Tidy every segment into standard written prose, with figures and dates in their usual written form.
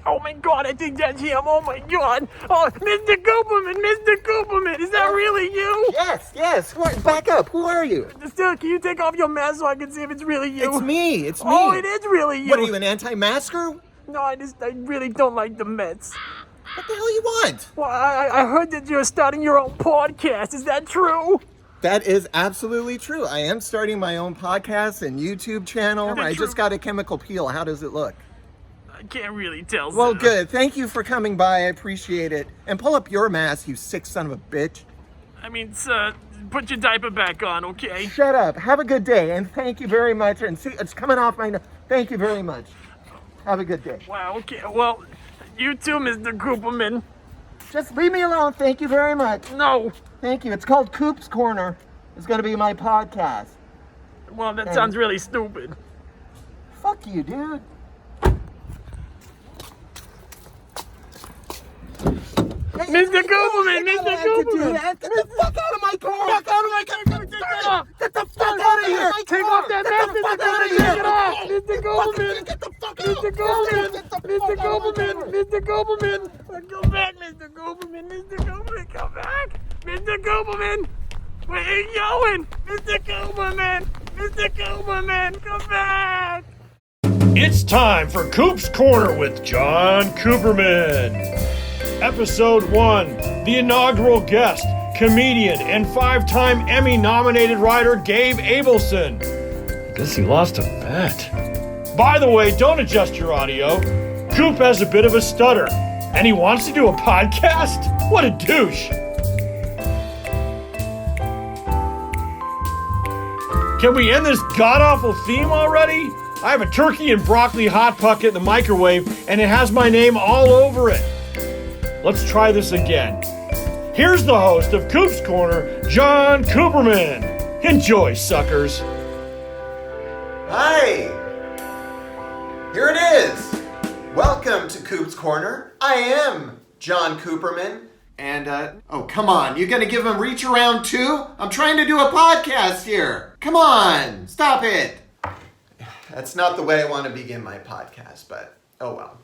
Oh my God, I think that's him. Oh my God. Oh, Mr. Kuperman, is that really you? Yes. Back up. Who are you? Still, can you take off your mask so I can see if it's really you? It's me. Oh, it is really you. What are you, an anti-masker? No, I really don't like the Mets. What the hell you want? Well, I heard that you're starting your own podcast. Is that true? That is absolutely true. I am starting my own podcast and YouTube channel. I just got a chemical peel. How does it look? I can't really tell. Well, sir. good. Thank you for coming by. I appreciate it. And pull up your mask, you sick son of a bitch. I mean, sir, put your diaper back on, okay? Shut up. Have a good day. And thank you very much. And see, it's coming off my nose. Thank you very much. Have a good day. Wow, okay. Well, you too, Mr. Kuperman. Just leave me alone. Thank you very much. No. Thank you. It's called Koop's Korner. It's going to be my podcast. Well, that sounds really stupid. Fuck you, dude. Mr. Kuperman! Get the fuck out of my car! Get the fuck out of here! Take off that mask, Mr. Kuperman! Take it off! Mr. Kuperman! Get the fuck out! Mr. Kuperman! Come back, Mr. Kuperman! Come back! Mr. Kuperman! Where are you going? Mr. Kuperman! Come back! It's time for Koop's Corner with John Kuperman. Episode 1, the inaugural guest, comedian and 5-time Emmy-nominated writer Gabe Abelson. Guess he lost a bet. By the way, don't adjust your audio. Koop has a bit of a stutter, and he wants to do a podcast? What a douche. Can we end this god-awful theme already? I have a turkey and broccoli hot pocket in the microwave, and it has my name all over it. Let's try this again. Here's the host of Koop's Corner, John Kuperman. Enjoy, suckers. Hi! Here it is. Welcome to Koop's Corner. I am John Kuperman. And, oh, come on. You gonna give him reach around too? I'm trying to do a podcast here. Come on. Stop it. That's not the way I want to begin my podcast, but oh well.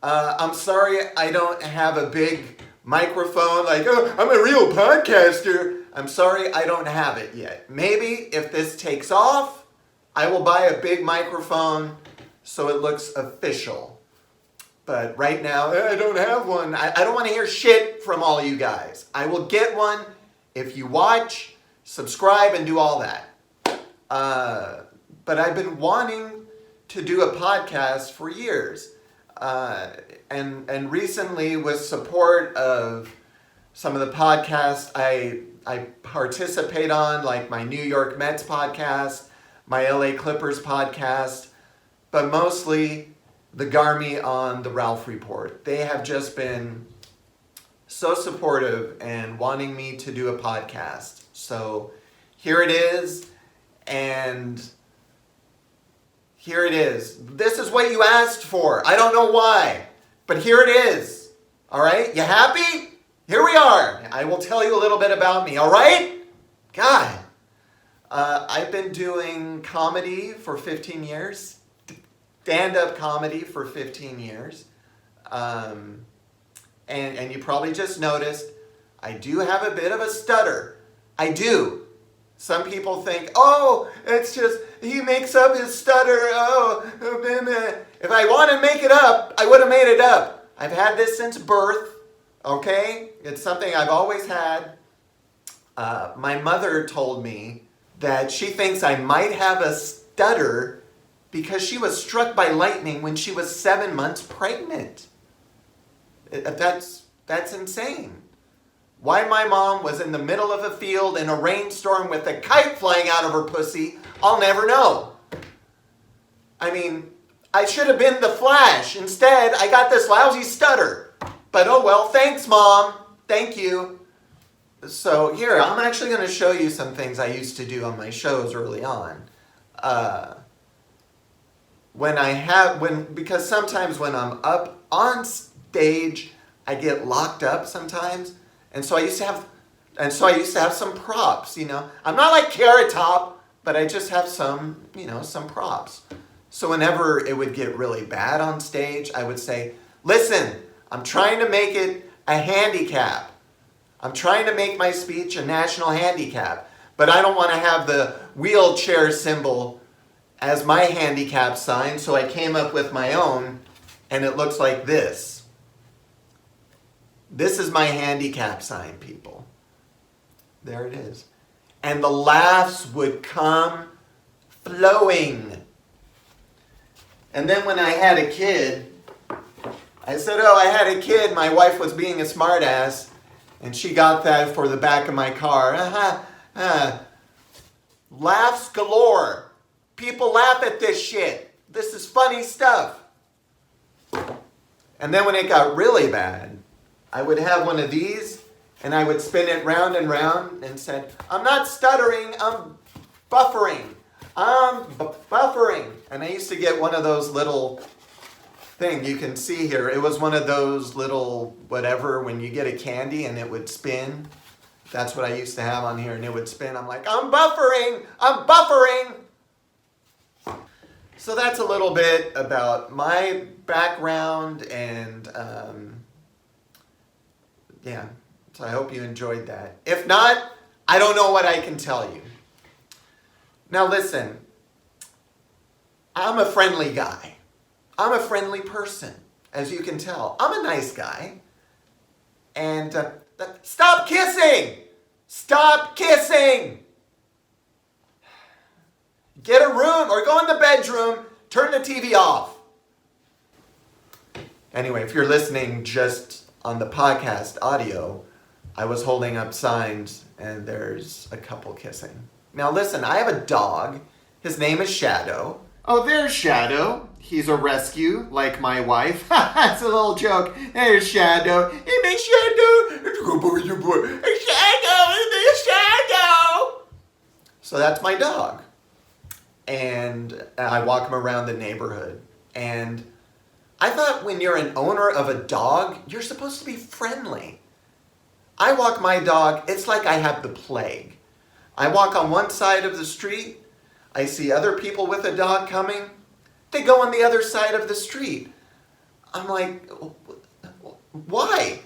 I'm sorry I don't have a big microphone like, oh, I'm a real podcaster. I'm sorry I don't have it yet. Maybe if this takes off, I will buy a big microphone so it looks official. But right now, I don't have one. I don't want to hear shit from all you guys. I will get one if you watch, subscribe, and do all that. But I've been wanting to do a podcast for years. And recently, with support of some of the podcasts I participate on, like my New York Mets podcast, my LA Clippers podcast, but mostly the Garmy on the Ralph Report. They have just been so supportive and wanting me to do a podcast. So here it is, and here it is. This is what you asked for. I don't know why, but here it is. All right? You happy? Here we are. I will tell you a little bit about me, all right? God. I've been doing comedy for 15 years. Stand-up comedy for 15 years. And you probably just noticed, I do have a bit of a stutter. I do. Some people think, oh, it's just, he makes up his stutter. Oh, if I wanted to make it up, I would have made it up. I've had this since birth, okay? It's something I've always had. My mother told me that she thinks I might have a stutter because she was struck by lightning when she was 7 months pregnant. That's insane. Why my mom was in the middle of a field in a rainstorm with a kite flying out of her pussy, I'll never know. I mean, I should have been the Flash. Instead, I got this lousy stutter. But oh well, thanks, Mom. Thank you. So here, I'm actually going to show you some things I used to do on my shows early on. Because sometimes when I'm up on stage, I get locked up sometimes. And so I used to have some props, you know. I'm not like Carrot Top, but I just have some props. So whenever it would get really bad on stage, I would say, Listen, I'm trying to make it a handicap. I'm trying to make my speech a national handicap. But I don't want to have the wheelchair symbol as my handicap sign, so I came up with my own, and it looks like this. This is my handicap sign, people. There it is. And the laughs would come flowing. And then when I had a kid, I said, oh, I had a kid. My wife was being a smartass, and she got that for the back of my car. Laughs galore. People laugh at this shit. This is funny stuff. And then when it got really bad, I would have one of these, and I would spin it round and round and said, I'm not stuttering, I'm buffering. I'm buffering. And I used to get one of those little thing you can see here. It was one of those little whatever when you get a candy and it would spin. That's what I used to have on here, and it would spin. I'm like, I'm buffering. I'm buffering. So that's a little bit about my background, and yeah. So I hope you enjoyed that. If not, I don't know what I can tell you. Now listen, I'm a friendly guy. I'm a friendly person, as you can tell. I'm a nice guy. And stop kissing! Stop kissing! Get a room or go in the bedroom, turn the TV off. Anyway, if you're listening just on the podcast audio, I was holding up signs and there's a couple kissing. Now listen, I have a dog. His name is Shadow. Oh, there's Shadow. He's a rescue, like my wife. That's a little joke. There's Shadow. Hey, my Shadow. It's a good boy, your boy. Hey, Shadow. There's Shadow. So that's my dog. And I walk him around the neighborhood. And I thought when you're an owner of a dog, you're supposed to be friendly. I walk my dog, it's like I have the plague. I walk on one side of the street. I see other people with a dog coming. They go on the other side of the street. I'm like, why?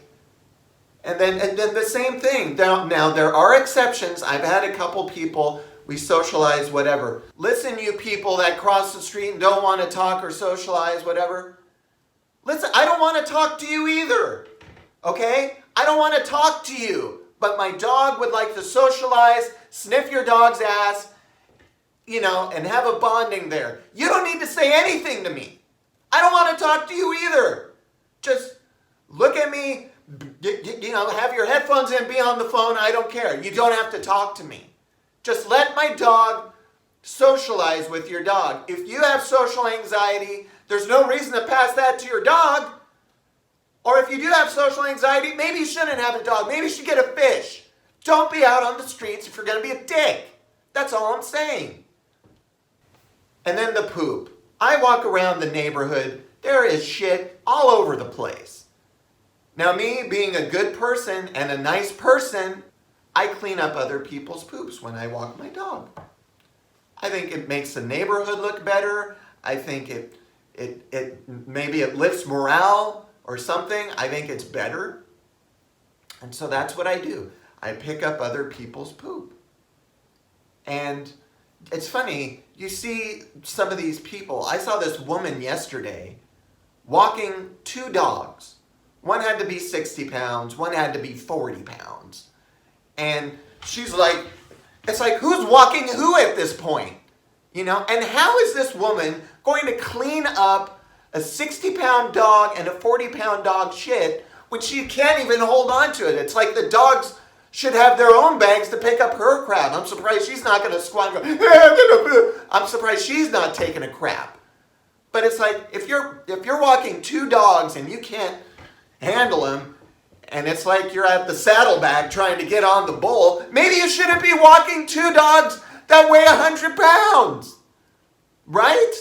And then the same thing. Now, there are exceptions. I've had a couple people, we socialize, whatever. Listen, you people that cross the street and don't want to talk or socialize, whatever. Listen, I don't want to talk to you either. Okay? I don't want to talk to you. But my dog would like to socialize, sniff your dog's ass, and have a bonding there. You don't need to say anything to me. I don't want to talk to you either. Just look at me, have your headphones in, be on the phone. I don't care. You don't have to talk to me. Just let my dog socialize with your dog. If you have social anxiety, there's no reason to pass that to your dog. Or if you do have social anxiety, maybe you shouldn't have a dog. Maybe you should get a fish. Don't be out on the streets if you're going to be a dick. That's all I'm saying. And then the poop. I walk around the neighborhood. There is shit all over the place. Now me being a good person and a nice person, I clean up other people's poops when I walk my dog. I think it makes the neighborhood look better. I think maybe it lifts morale or something. I think it's better. And so that's what I do. I pick up other people's poop. And it's funny, you see some of these people. I saw this woman yesterday walking two dogs. One had to be 60 pounds, one had to be 40 pounds. And she's like, it's like, who's walking who at this point? And how is this woman going to clean up a 60-pound dog and a 40-pound dog shit when she can't even hold on to it? It's like the dogs should have their own bags to pick up her crap. I'm surprised she's not going to squat and go, I'm surprised she's not taking a crap. But it's like, if you're walking two dogs and you can't handle them, and it's like you're at the saddlebag trying to get on the bull, maybe you shouldn't be walking two dogs that weigh 100 pounds. Right?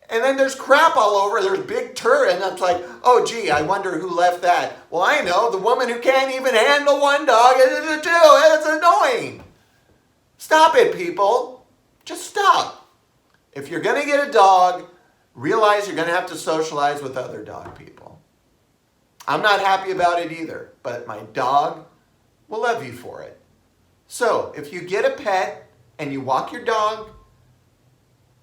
And then there's crap all over. There's big turd. And it's like, oh, gee, I wonder who left that. Well, I know. The woman who can't even handle one dog is a two. It's annoying. Stop it, people. Just stop. If you're going to get a dog, realize you're going to have to socialize with other dog people. I'm not happy about it either, but my dog will love you for it. So if you get a pet and you walk your dog,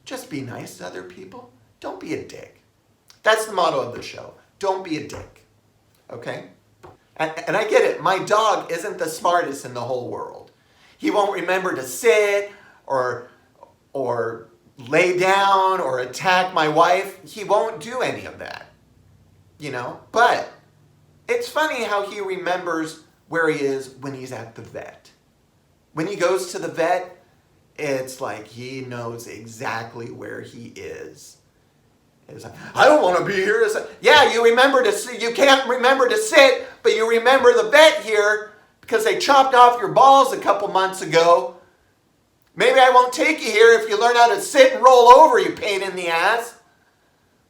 just be nice to other people. Don't be a dick. That's the motto of the show. Don't be a dick. Okay? And I get it. My dog isn't the smartest in the whole world. He won't remember to sit or lay down or attack my wife. He won't do any of that. But it's funny how he remembers where he is when he's at the vet. When he goes to the vet, it's like he knows exactly where he is. It's like, I don't want to be here. It's like, yeah, you remember to sit. You can't remember to sit, but you remember the vet here because they chopped off your balls a couple months ago. Maybe I won't take you here if you learn how to sit and roll over, you pain in the ass.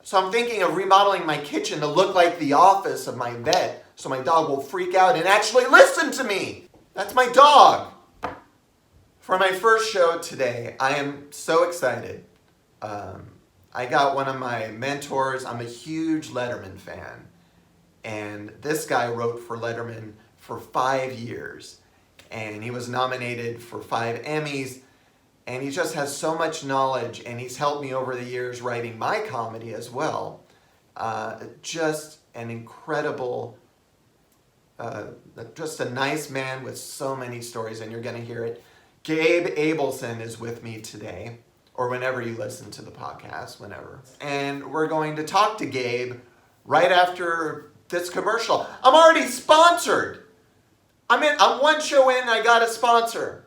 So I'm thinking of remodeling my kitchen to look like the office of my vet so my dog will freak out and actually listen to me. That's my dog. For my first show today, I am so excited. I got one of my mentors. I'm a huge Letterman fan. And this guy wrote for Letterman for 5 years. And he was nominated for 5 Emmys. And he just has so much knowledge. And he's helped me over the years writing my comedy as well. Just an incredible, just a nice man with so many stories. And you're going to hear it. Gabe Abelson is with me today, or whenever you listen to the podcast, whenever. And we're going to talk to Gabe right after this commercial. I'm already sponsored. I'm one show in, I got a sponsor.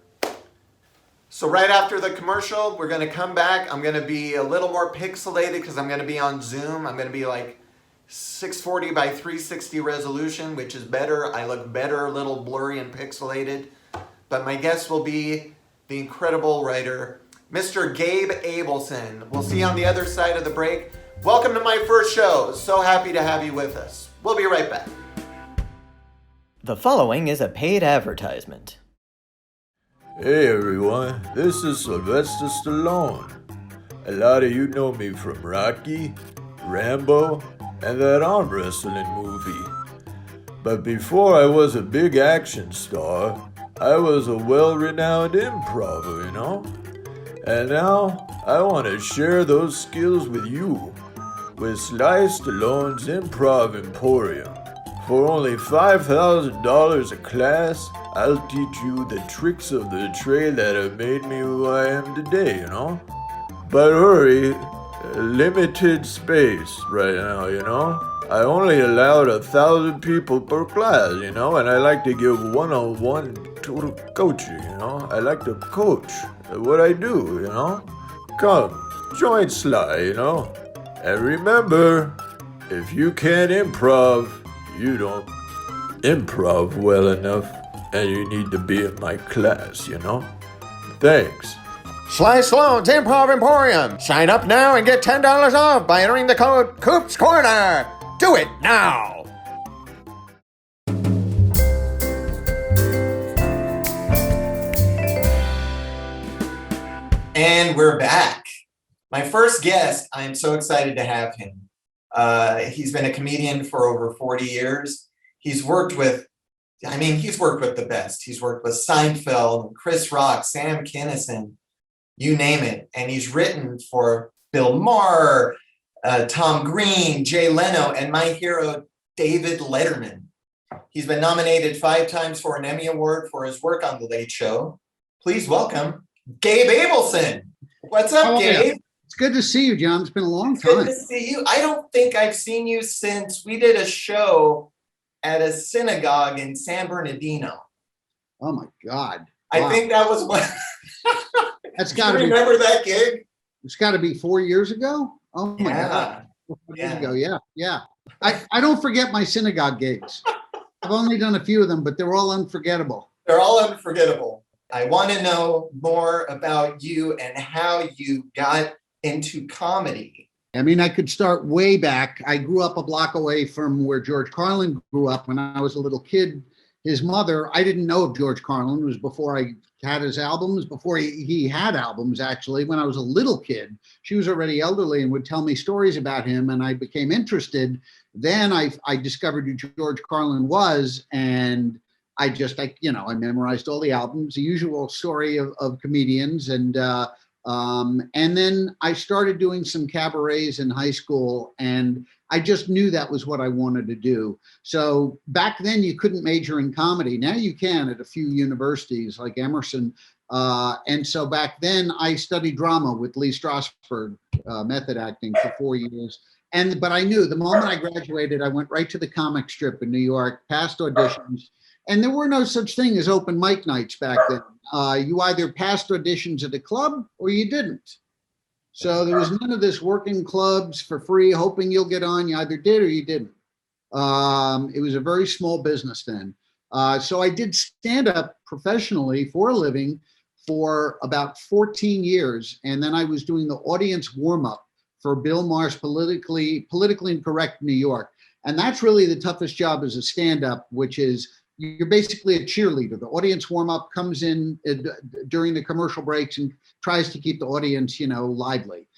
So right after the commercial, we're going to come back. I'm going to be a little more pixelated because I'm going to be on Zoom. I'm going to be like 640 by 360 resolution, which is better. I look better, a little blurry and pixelated. But my guest will be the incredible writer, Mr. Gabe Abelson. We'll see you on the other side of the break. Welcome to my first show. So happy to have you with us. We'll be right back. The following is a paid advertisement. Hey everyone, this is Sylvester Stallone. A lot of you know me from Rocky, Rambo, and that arm wrestling movie. But before I was a big action star, I was a well-renowned improver, And now, I want to share those skills with you. With Sly Stallone's Improv Emporium. For only $5,000 a class, I'll teach you the tricks of the trade that have made me who I am today, But hurry, limited space right now, I only allowed 1,000 people per class, and I like to give one-on-one total coaching, I like to coach what I do, Come, join Sly, And remember, if you can't improv, you don't improv well enough, and you need to be in my class, Thanks. Sly Stallone's Improv Emporium. Sign up now and get $10 off by entering the code Koop's Korner. Do it now. And we're back. My first guest, I am so excited to have him. He's been a comedian for over 40 years. He's worked with the best. He's worked with Seinfeld, Chris Rock, Sam Kinison, you name it. And he's written for Bill Maher, Tom Green, Jay Leno, and my hero, David Letterman. He's been nominated 5 times for an Emmy Award for his work on The Late Show. Please welcome Gabe Abelson. What's up, Gabe? It's good to see you, John. It's been a long time. Good to see you. I don't think I've seen you since we did a show at a synagogue in San Bernardino. Oh my God. I think that was what. That's got to be. Remember that gig? It's got to be 4 years ago. Oh my God. 4 years ago. Yeah. I don't forget my synagogue gigs. I've only done a few of them, but they're all unforgettable. They're all unforgettable. I want to know more about you and how you got into comedy. I mean, I could start way back. I grew up a block away from where George Carlin grew up when I was a little kid. His mother, I didn't know of George Carlin. It was before I had his albums before he had albums, actually. When I was a little kid, she was already elderly and would tell me stories about him, and I became interested. Then I discovered who George Carlin was, and I memorized all the albums, the usual story of comedians. And then I started doing some cabarets in high school, and I just knew that was what I wanted to do. So back then you couldn't major in comedy. Now you can at a few universities like Emerson. And so back then I studied drama with Lee Strasberg, method acting for 4 years. But I knew the moment I graduated, I went right to the comic strip in New York, passed auditions, and there were no such thing as open mic nights back then. You either passed auditions at a club or you didn't. So there was none of this working clubs for free, hoping you'll get on. You either did or you didn't. It was a very small business then. So I did stand up professionally for a living for about 14 years. And then I was doing the audience warm up for Bill Maher's Politically Incorrect New York. And that's really the toughest job as a stand up, which is you're basically a cheerleader. The audience warm up comes in during the commercial breaks and tries to keep the audience, lively.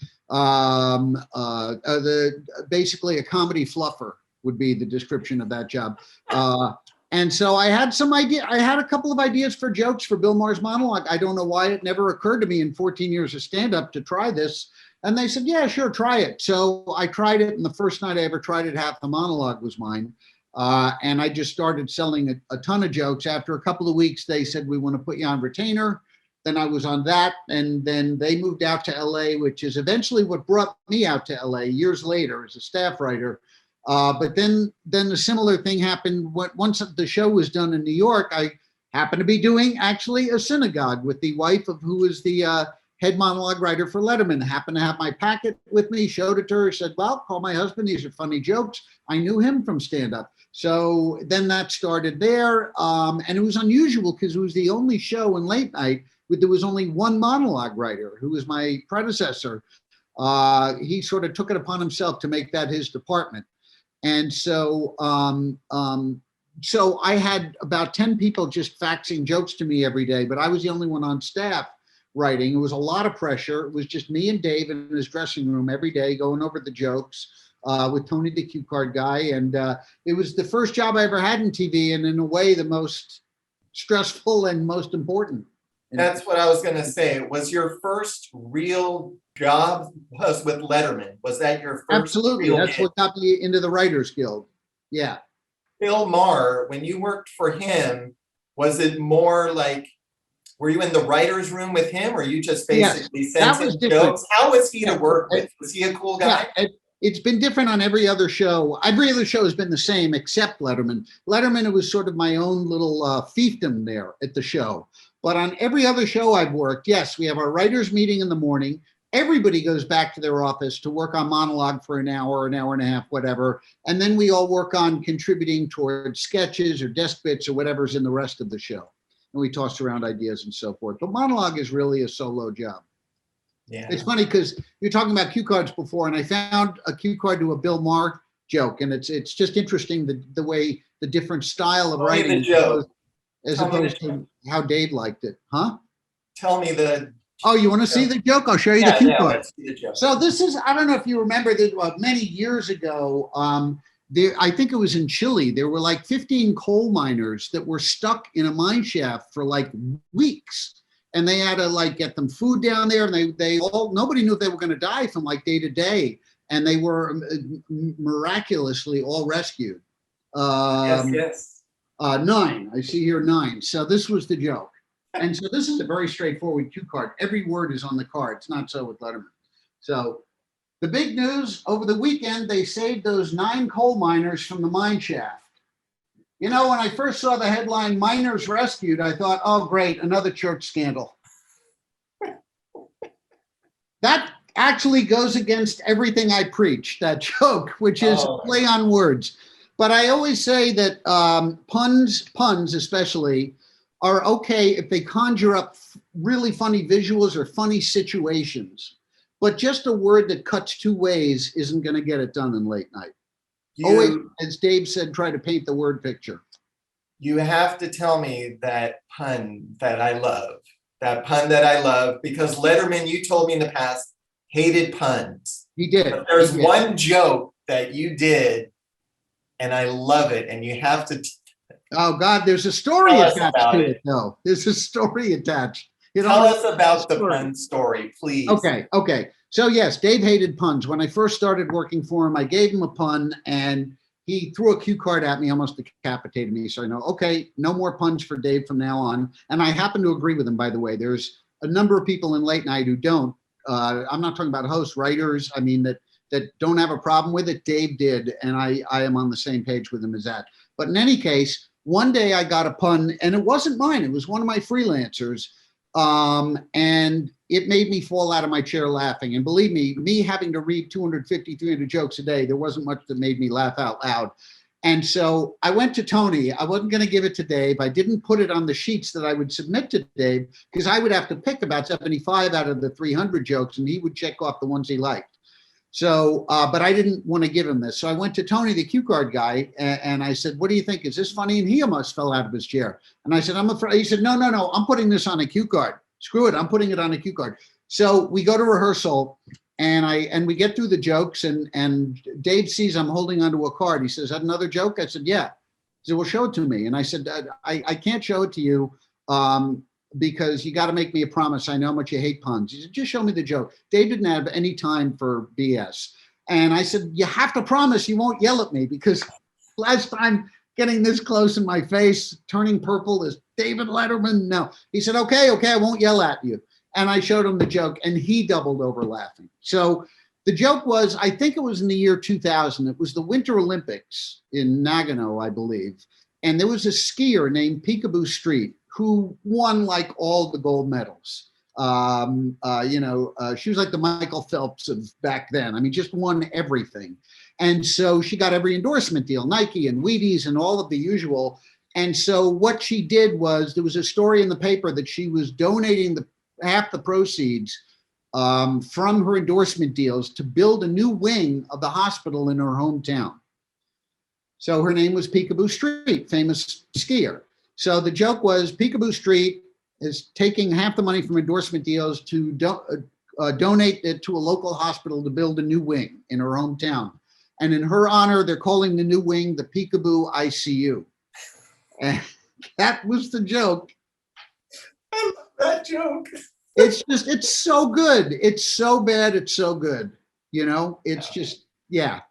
Basically a comedy fluffer would be the description of that job. And so I had a couple of ideas for jokes for Bill Maher's monologue. I don't know why it never occurred to me in 14 years of stand-up to try this. And they said, yeah, sure, try it. So I tried it, and the first night I ever tried it, half the monologue was mine. And I just started selling a ton of jokes. After a couple of weeks, they said, we want to put you on retainer. Then I was on that, and then they moved out to LA, which is eventually what brought me out to LA years later as a staff writer. But then a similar thing happened. Once the show was done in New York, I happened to be doing actually a synagogue with the wife of who was the head monologue writer for Letterman. Happened to have my packet with me, showed it to her, said, well, call my husband. These are funny jokes. I knew him from stand-up. So then that started there. And it was unusual because it was the only show in late night where there was only one monologue writer, who was my predecessor. He sort of took it upon himself to make that his department. And so I had about 10 people just faxing jokes to me every day, but I was the only one on staff writing. It was a lot of pressure. It was just me and Dave in his dressing room every day going over the jokes with Tony the cue card guy. And it was the first job I ever had in TV, and in a way the most stressful and most important. That's what I was going to say. Was your first real job was with Letterman? Was that your first? Absolutely. That's what got me into the Writers Guild. Yeah. Bill Maher, when you worked for him, was it more like, were you in the writer's room with him, or you just basically sent him jokes? How was he to work with? Was he a cool guy? Yeah, it's been different on every other show. Every other show has been the same except Letterman. Letterman, it was sort of my own little fiefdom there at the show. But on every other show I've worked, yes, we have our writers' meeting in the morning. Everybody goes back to their office to work on monologue for an hour and a half, whatever. And then we all work on contributing towards sketches or desk bits or whatever's in the rest of the show. And we toss around ideas and so forth. But monologue is really a solo job. Yeah. It's funny because you're talking about cue cards before, and I found a cue card to a Bill Maher joke. And it's just interesting the way the different style of writing as opposed to how Dave liked it. Huh? Tell me the... Oh, you want to see the joke? I'll show you the cue card. Let's see the joke. So this is, I don't know if you remember that many years ago, I think it was in Chile, there were like 15 coal miners that were stuck in a mine shaft for like weeks. And they had to like get them food down there, and nobody knew if they were going to die from like day to day. And they were miraculously all rescued. Yes. 9, I see here 9. So this was the joke. And so this is a very straightforward cue card. Every word is on the card. It's not so with Letterman. So the big news, over the weekend, they saved those 9 coal miners from the mine shaft. You know, when I first saw the headline, miners rescued, I thought, oh, great, another church scandal. That actually goes against everything I preach, that joke, which is play on words. But I always say that puns especially, are okay if they conjure up really funny visuals or funny situations. But just a word that cuts 2 ways isn't going to get it done in late night. Always, as Dave said, try to paint the word picture. You have to tell me that pun that I love. that pun that I love, because Letterman, you told me in the past, hated puns. He did. But there's one joke that you did, and I love it, and you have to. Oh God, there's a story attached to it, though. There's a story attached. Tell us about the pun story, please. Okay. So yes, Dave hated puns. When I first started working for him, I gave him a pun, and he threw a cue card at me, almost decapitated me. So I know, okay, no more puns for Dave from now on. And I happen to agree with him, by the way. There's a number of people in late night who don't. I'm not talking about hosts, writers. I mean, that don't have a problem with it. Dave did, and I am on the same page with him as that. But in any case, one day I got a pun, and it wasn't mine. It was one of my freelancers. And it made me fall out of my chair laughing. And believe me having to read 250, 300 jokes a day, there wasn't much that made me laugh out loud. And so I went to Tony. I wasn't going to give it to Dave. I didn't put it on the sheets that I would submit to Dave, because I would have to pick about 75 out of the 300 jokes, and he would check off the ones he liked. So, but I didn't want to give him this. So I went to Tony, the cue card guy, and I said, what do you think? Is this funny? And he almost fell out of his chair. And I said, I'm afraid. He said, no, I'm putting this on a cue card. Screw it. I'm putting it on a cue card. So we go to rehearsal, and we get through the jokes, and Dave sees I'm holding onto a card. He says, is that another joke? I said, yeah. He said, well, show it to me. And I said, I can't show it to you because you got to make me a promise. I know how much you hate puns. He said, just show me the joke. Dave didn't have any time for BS. And I said, you have to promise you won't yell at me, because last time getting this close in my face, turning purple, is David Letterman. No. He said, okay, I won't yell at you. And I showed him the joke, and he doubled over laughing. So the joke was, I think it was in the year 2000. It was the Winter Olympics in Nagano, I believe. And there was a skier named Peekaboo Street who won like all the gold medals. She was like the Michael Phelps of back then. I mean, just won everything. And so she got every endorsement deal, Nike and Wheaties and all of the usual. And so what she did was, there was a story in the paper that she was donating half the proceeds from her endorsement deals to build a new wing of the hospital in her hometown. So her name was Peekaboo Street, famous skier. So the joke was, Peekaboo Street is taking half the money from endorsement deals to donate it to a local hospital to build a new wing in her hometown. And in her honor, they're calling the new wing the Peekaboo ICU. And that was the joke. I love that joke. It's so good. It's so bad. It's so good. It's just, yeah.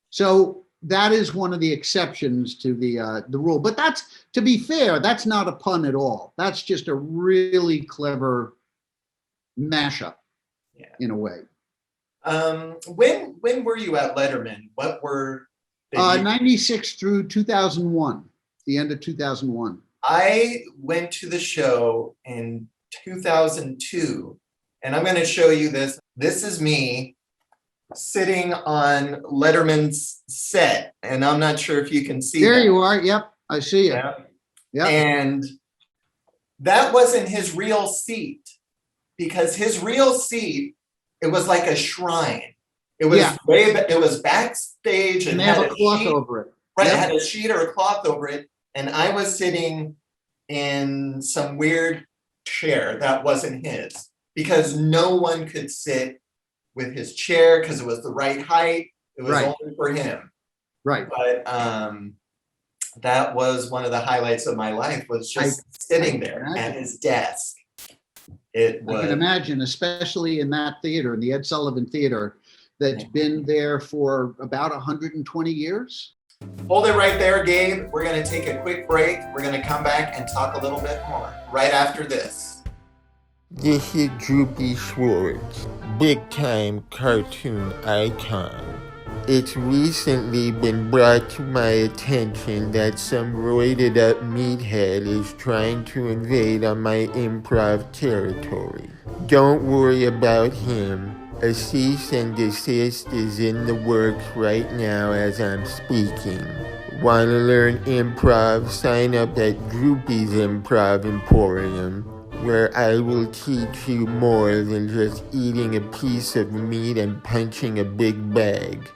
So that is one of the exceptions to the rule. But that's, to be fair, that's not a pun at all. That's just a really clever mashup, in a way. When were you at Letterman? What were 96 through 2001, the end of 2001. I went to the show in 2002, and I'm going to show you this. This is me sitting on Letterman's set, and I'm not sure if you can see there that. You are. Yep, I see it. Yeah. And that wasn't his real seat, because his real seat, it was like a shrine. It was it was backstage and had a cloth sheet over it. Right, it had a sheet or a cloth over it, and I was sitting in some weird chair that wasn't his, because no one could sit with his chair because it was the right height. It was only for him. Right. But that was one of the highlights of my life, was just sitting there at his desk. I can imagine, especially in that theater, in the Ed Sullivan Theater, that's been there for about 120 years. Hold it right there, Gabe. We're going to take a quick break. We're going to come back and talk a little bit more right after this. This is Droopy Schwartz, big-time cartoon icon. It's recently been brought to my attention that some roided-up meathead is trying to invade on my improv territory. Don't worry about him. A cease and desist is in the works right now as I'm speaking. Want to learn improv? Sign up at Droopy's Improv Emporium, where I will teach you more than just eating a piece of meat and punching a big bag.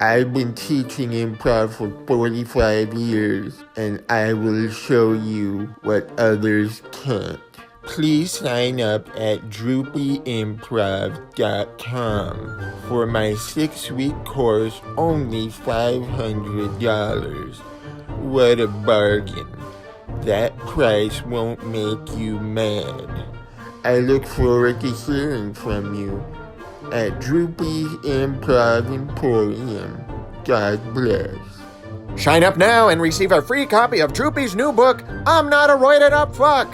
I've been teaching improv for 45 years, and I will show you what others can't. please sign up at droopyimprov.com. For my 6-week course, only $500. What a bargain. That price won't make you mad. I look forward to hearing from you at Droopy's Improv Emporium. God bless. Sign up now and receive a free copy of Droopy's new book, I'm Not a Roided Up Fuck.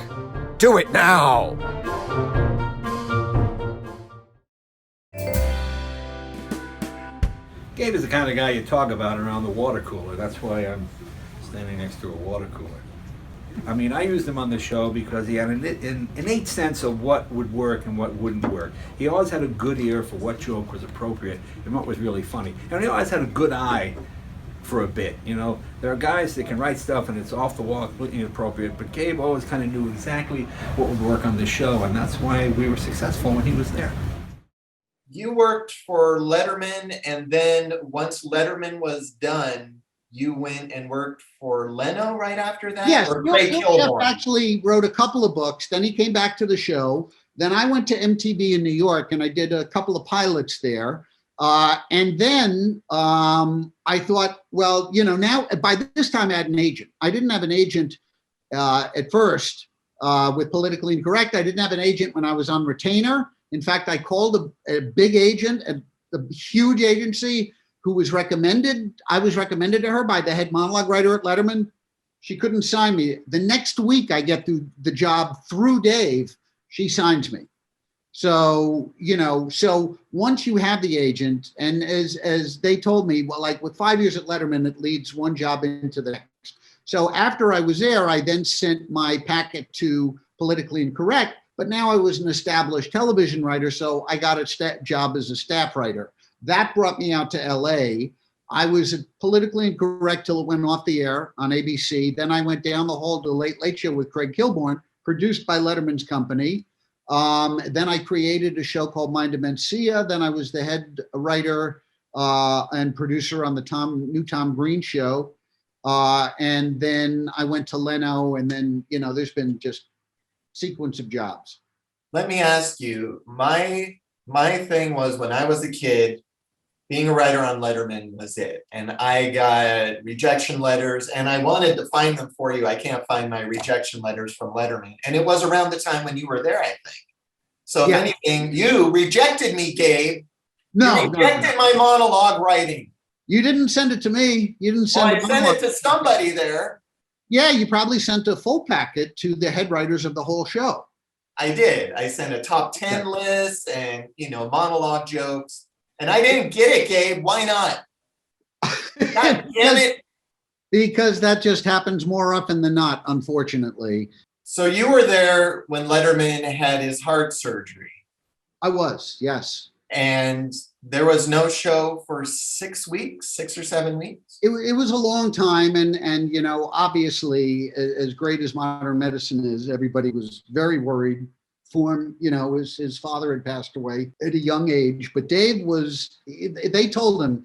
Do it now. Gabe is the kind of guy you talk about around the water cooler. That's why I'm standing next to a water cooler. I mean, I used him on the show because he had an innate sense of what would work and what wouldn't work. He always had a good ear for what joke was appropriate and what was really funny. And he always had a good eye for a bit. You know, there are guys that can write stuff and it's off the wall, completely inappropriate, but Gabe always kind of knew exactly what would work on the show, and that's why we were successful when he was there. You worked for Letterman, and then once Letterman was done, you went and worked for Leno right after that? Yes, Or Bill Craig Jeff Kilborn? actually wrote a couple of books. Then he came back to the show. Then I went to MTV in New York and I did a couple of pilots there. And then I thought, well, you know, now by this time I had an agent. I didn't have an agent at first with Politically Incorrect. I didn't have an agent when I was on retainer. In fact, I called a big agent, a huge agency who was recommended. I was recommended to her by the head monologue writer at Letterman. She couldn't sign me. The next week I get the job through Dave, she signs me. So, you know, so once you have the agent, and as they told me, well, like with 5 years at Letterman, it leads one job into the next. So after I was there, I then sent my packet to Politically Incorrect, but now I was an established television writer, so I got a job as a staff writer. That brought me out to LA. I was at Politically Incorrect till it went off the air on ABC. Then I went down the hall to the Late Late Show with Craig Kilborn, produced by Letterman's company. Then I created a show called Mind Demencia. Then I was the head writer and producer on the new Tom Green show. And then I went to Leno, and then, you know, there's been just sequence of jobs. Let me ask you, my thing was when I was a kid, being a writer on Letterman was it. And I got rejection letters, and I wanted to find them for you. I can't find my rejection letters from Letterman. And it was around the time when you were there, I think. So if anything, you rejected me, Gabe. No, you rejected my monologue writing. You didn't send it to me. You didn't send it. I sent it to somebody there. Yeah, you probably sent a full packet to the head writers of the whole show. I did. I sent a top 10 list and, you know, monologue jokes. And I didn't get it, Gabe. Why not? God damn it. Because that just happens more often than not, unfortunately. So you were there when Letterman had his heart surgery. I was, yes. And there was no show for 6 weeks, 6 or 7 weeks? It was a long time. And, you know, obviously, as great as modern medicine is, everybody was very worried for him. You know, his father had passed away at a young age. But Dave they told him,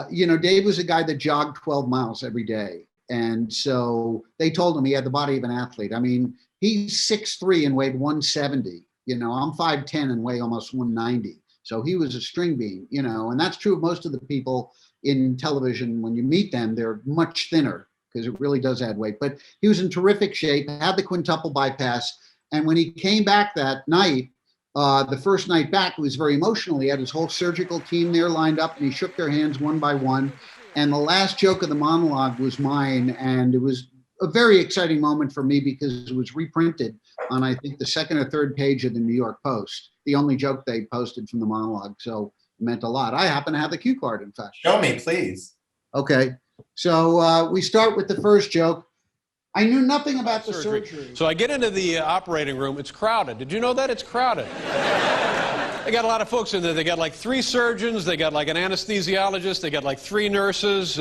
you know, Dave was a guy that jogged 12 miles every day. And so they told him he had the body of an athlete. I mean, he's 6'3" and weighed 170. You know, I'm 5'10" and weigh almost 190. So he was a string bean, you know, and that's true of most of the people in television. When you meet them, they're much thinner because it really does add weight. But he was in terrific shape, had the quintuple bypass. And when he came back that night, the first night back, it was very emotional. He had his whole surgical team there lined up, and he shook their hands one by one. And the last joke of the monologue was mine. And it was a very exciting moment for me because it was reprinted on, I think, the second or third page of the New York Post, the only joke they posted from the monologue. So it meant a lot. I happen to have the cue card, in fact. Show me, please. Okay. So we start with the first joke. I knew nothing about the surgery. So I get into the operating room. It's crowded. Did you know that? It's crowded. They got a lot of folks in there. They got like 3 surgeons. They got like an anesthesiologist. They got like 3 nurses.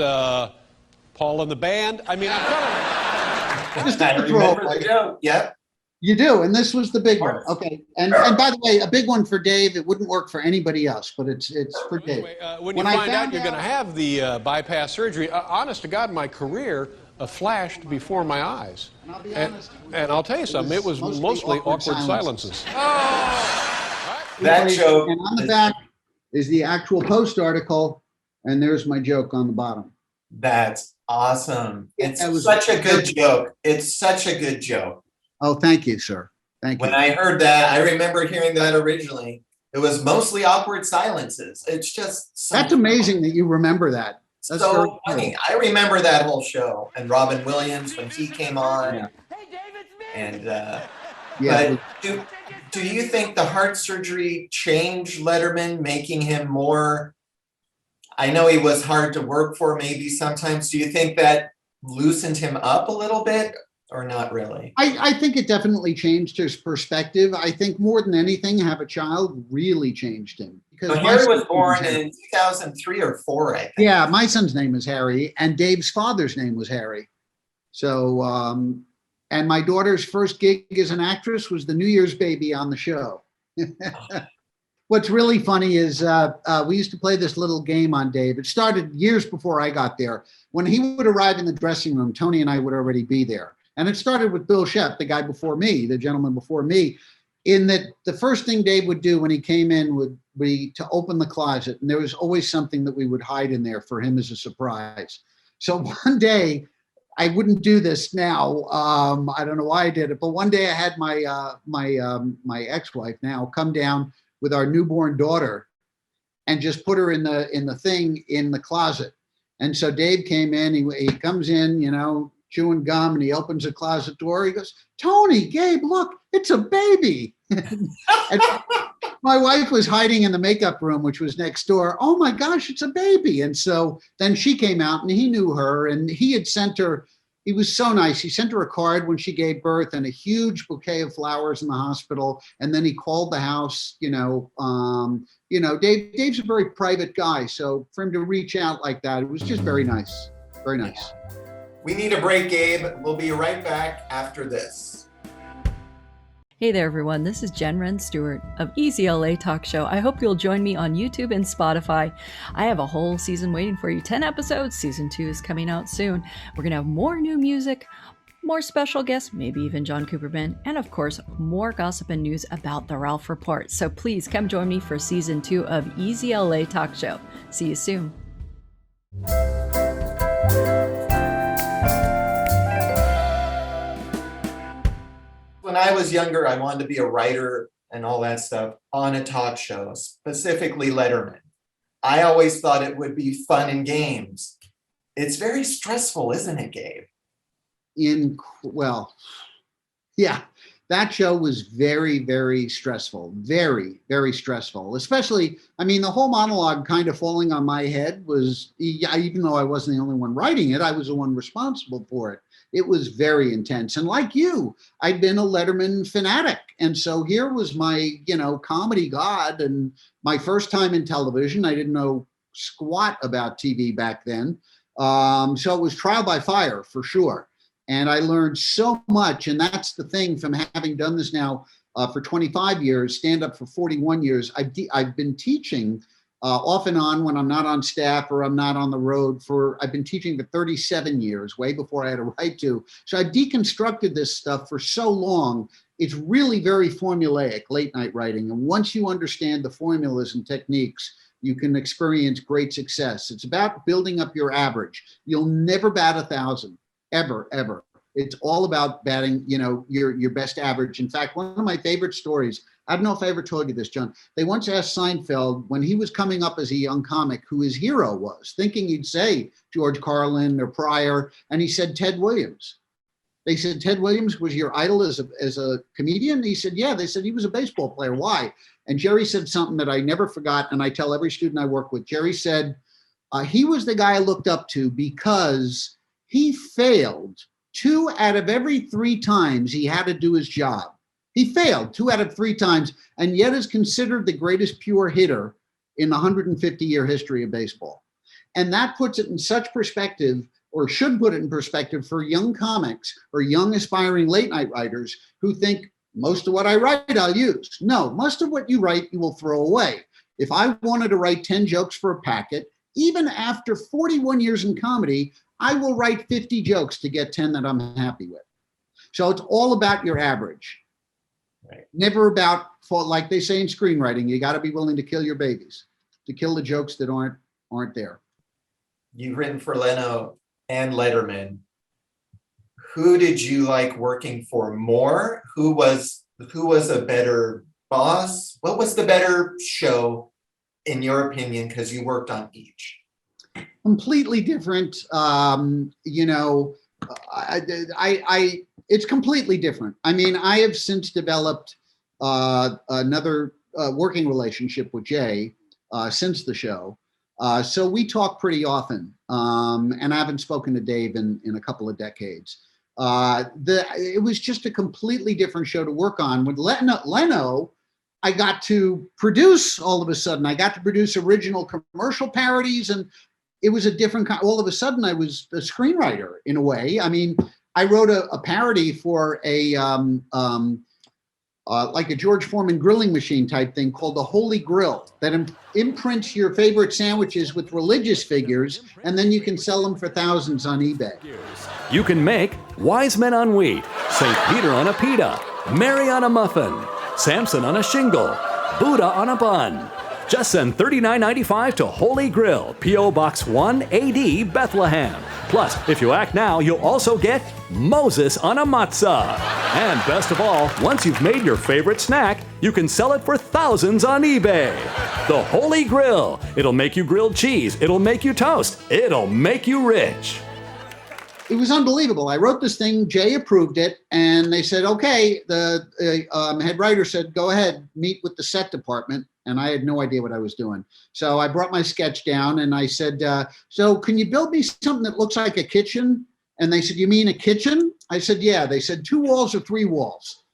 Paul and the band. I mean, I'm telling you. Just I remember the joke. Yep. You do, and this was the big one. Okay, and by the way, a big one for Dave. It wouldn't work for anybody else, but it's for Dave. Anyway, when you find out you're going to have the bypass surgery, honest to God, my career flashed before my eyes. And I'll be honest. And I'll tell you something, it was mostly awkward silences. That joke. And on the back is the actual Post article, and there's my joke on the bottom. That's awesome. It's was such a good joke. It's such a good joke. Oh, thank you, sir. Thank you. When I heard that, I remember hearing that originally. It was mostly awkward silences. It's just so That's amazing that you remember that. That's very so funny. I remember that whole show and Robin Williams when he came on. Yeah. And Yeah. but do you think the heart surgery changed Letterman, making him more? I know he was hard to work for maybe sometimes. Do you think that loosened him up a little bit or not really? I think it definitely changed his perspective. I think more than anything, Have a Child really changed him. Because Harry was born in 2003 or 4, I think. Yeah, my son's name is Harry, and Dave's father's name was Harry. So, and my daughter's first gig as an actress was the New Year's baby on the show. What's really funny is we used to play this little game on Dave. It started years before I got there. When he would arrive in the dressing room, Tony and I would already be there. And it started with Bill Shepp, the guy before me, the gentleman before me, in that the first thing Dave would do when he came in would be to open the closet. And there was always something that we would hide in there for him as a surprise. So one day, I wouldn't do this now. I don't know why I did it, but one day I had my ex-wife now come down with our newborn daughter and just put her in the thing in the closet. And so Dave came in, he comes in, chewing gum, and he opens the closet door. He goes, "Tony, Gabe, look, it's a baby." And my wife was hiding in the makeup room, which was next door. "Oh my gosh, it's a baby." And so then she came out and he knew her, and he had sent her, he was so nice. He sent her a card when she gave birth and a huge bouquet of flowers in the hospital. And then he called the house, Dave's a very private guy. So for him to reach out like that, it was just very nice. Very nice. We need a break, Gabe. We'll be right back after this. Hey there, everyone. This is Jen Wren Stewart of Easy LA Talk Show. I hope you'll join me on YouTube and Spotify. I have a whole season waiting for you. 10 episodes. Season 2 is coming out soon. We're going to have more new music, more special guests, maybe even John Kuperman, and of course, more gossip and news about the Ralph Report. So please come join me for Season 2 of Easy LA Talk Show. See you soon. When I was younger, I wanted to be a writer and all that stuff on a talk show, specifically Letterman. I always thought it would be fun and games. It's very stressful, isn't it, Gabe? Yeah, that show was very, very stressful. Very, very stressful. Especially, the whole monologue kind of falling on my head was, even though I wasn't the only one writing it, I was the one responsible for it. It was very intense. And like you, I'd been a Letterman fanatic. And so here was my, comedy god and my first time in television. I didn't know squat about TV back then. So it was trial by fire for sure. And I learned so much. And that's the thing from having done this now for 25 years, stand up for 41 years. I've been teaching off and on when I'm not on staff or I'm not on the road I've been teaching for 37 years, way before I had a right to. So I've deconstructed this stuff for so long. It's really very formulaic, late night writing. And once you understand the formulas and techniques, you can experience great success. It's about building up your average. You'll never bat 1,000, ever, ever. It's all about batting, your best average. In fact, one of my favorite stories, I don't know if I ever told you this, John. They once asked Seinfeld when he was coming up as a young comic who his hero was, thinking he'd say George Carlin or Pryor, and he said Ted Williams. They said, "Ted Williams was your idol as a comedian?" He said, "Yeah." They said, "He was a baseball player. Why?" And Jerry said something that I never forgot, and I tell every student I work with. Jerry said, he was the guy I looked up to because he failed 2 out of every 3 times he had to do his job. He failed 2 out of 3 times, and yet is considered the greatest pure hitter in the 150-year history of baseball. And that puts it in such perspective, or should put it in perspective, for young comics or young aspiring late night writers who think most of what I write I'll use. No, most of what you write you will throw away. If I wanted to write 10 jokes for a packet, even after 41 years in comedy, I will write 50 jokes to get 10 that I'm happy with. So it's all about your average. Right. Never about, like they say in screenwriting, you got to be willing to kill your babies, to kill the jokes that aren't there. You've written for Leno and Letterman. Who did you like working for more? Who was a better boss? What was the better show in your opinion? Because you worked on each. Completely different. It's completely different. I mean, I have since developed another working relationship with Jay since the show. So we talk pretty often, and I haven't spoken to Dave in a couple of decades. It was just a completely different show to work on. With Leno, I got to produce all of a sudden. I got to produce original commercial parodies, and it was a different kind. All of a sudden, I was a screenwriter in a way. I mean, I wrote a parody for like a George Foreman grilling machine type thing called the Holy Grill that imprints your favorite sandwiches with religious figures, and then you can sell them for thousands on eBay. You can make Wise Men on Wheat, St. Peter on a pita, Mary on a muffin, Samson on a shingle, Buddha on a bun. Just send $39.95 to Holy Grill, P.O. Box 1 AD, Bethlehem. Plus, if you act now, you'll also get Moses on a matzah. And best of all, once you've made your favorite snack, you can sell it for thousands on eBay. The Holy Grill. It'll make you grilled cheese. It'll make you toast. It'll make you rich. It was unbelievable. I wrote this thing, Jay approved it, and they said, okay, the head writer said, go ahead, meet with the set department. And I had no idea what I was doing. So I brought my sketch down and I said, so can you build me something that looks like a kitchen? And they said, you mean a kitchen? I said, yeah. They said, 2 walls or 3 walls?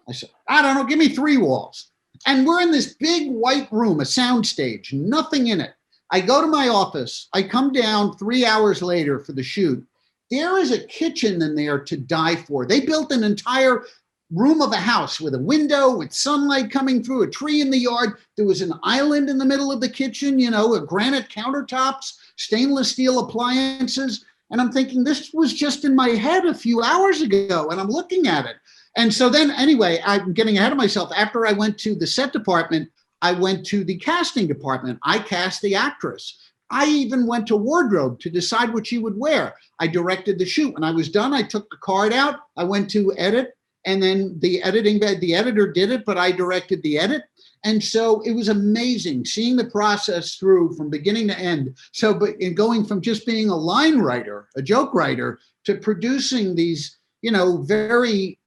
I said, I don't know, give me 3 walls. And we're in this big white room, a sound stage, nothing in it. I go to my office. I come down 3 hours later for the shoot. There is a kitchen in there to die for. They built an entire room of a house with a window, with sunlight coming through, a tree in the yard. There was an island in the middle of the kitchen, a granite countertops, stainless steel appliances. And I'm thinking, this was just in my head a few hours ago, and I'm looking at it. And so then, anyway, I'm getting ahead of myself. After I went to the set department, I went to the casting department. I cast the actress. I even went to wardrobe to decide what she would wear. I directed the shoot. When I was done, I took the card out. I went to edit. And then the editor did it, but I directed the edit. And so it was amazing seeing the process through from beginning to end. So, but in going from just being a line writer, a joke writer, to producing these, very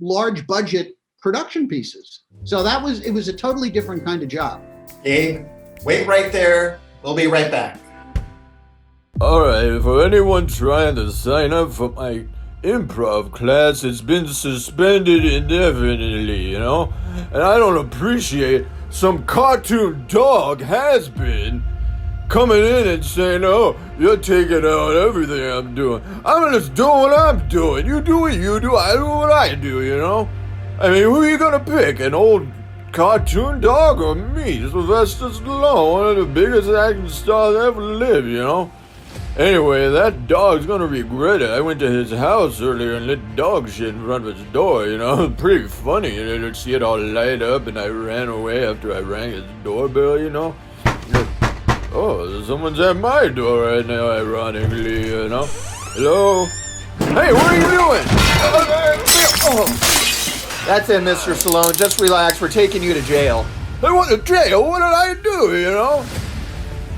large budget production pieces. So it was a totally different kind of job. Gabe, wait right there. We'll be right back. All right, for anyone trying to sign up for my improv class, it's been suspended indefinitely, and I don't appreciate some cartoon dog has been coming in and saying, oh, you're taking out everything I'm doing. I'm just doing what I'm doing. You do what you do, I do what I do, I mean, who are you gonna pick, an old cartoon dog or me? Sylvester Stallone, one of the biggest action stars ever lived, Anyway, that dog's gonna regret it. I went to his house earlier and lit dog shit in front of his door, Pretty funny. I'd see it all light up, and I ran away after I rang his doorbell, Oh, someone's at my door right now, ironically, Hello? Hey, what are you doing? That's it, Mr. Stallone. Just relax. We're taking you to jail. Hey, what to jail? What did I do,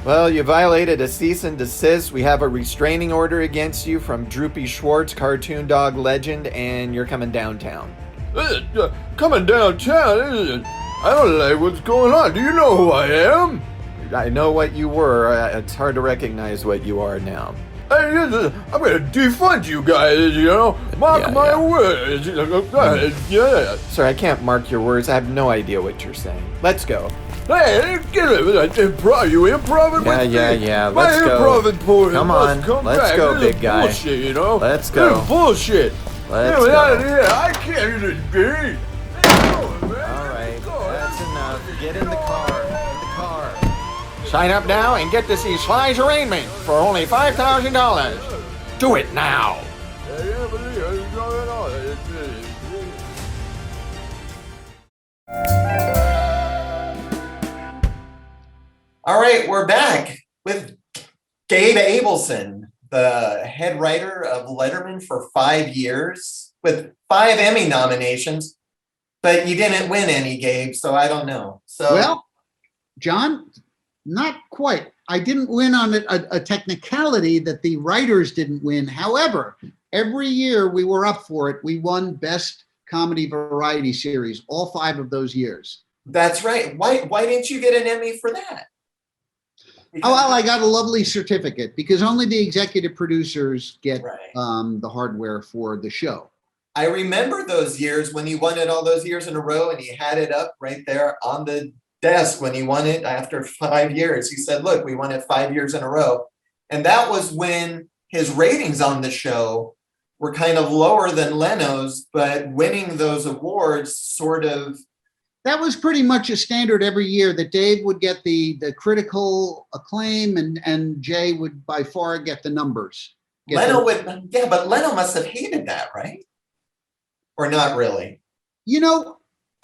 Well, you violated a cease and desist. We have a restraining order against you from Droopy Schwartz, cartoon dog legend, and you're coming downtown. Coming downtown? I don't like what's going on. Do you know who I am? I know what you were. It's hard to recognize what you are now. I'm gonna defund you guys, Mark my words. Yeah. Sir, I can't mark your words. I have no idea what you're saying. Let's go. Hey, get it. Improv. You improving with me? Yeah. Let's go. Come on. Let's go, big guy. Bullshit, Let's go. This is bullshit. Let's go. Out of here. I can't do this. All right. That's enough. Get in the car. Sign up now and get to see Sly's arraignment for only $5,000. Do it now! All right, we're back with Gabe Abelson, the head writer of Letterman for 5 years with 5 Emmy nominations, but you didn't win any, Gabe, so I don't know. So Well, John, not quite. I didn't win on a technicality that the writers didn't win. However, every year we were up for it. We won Best Comedy Variety Series all 5 of those years. That's right. Why didn't you get an Emmy for that? Oh, well, I got a lovely certificate because only the executive producers get the hardware for the show. I remember those years when you won it all those years in a row and he had it up right there on the desk when he won it after 5 years. He said, look, we won it 5 years in a row. And that was when his ratings on the show were kind of lower than Leno's, but winning those awards sort of. That was pretty much a standard every year that Dave would get the critical acclaim and Jay would by far get the numbers. Leno would, yeah, but Leno must have hated that, right? Or not really? You know,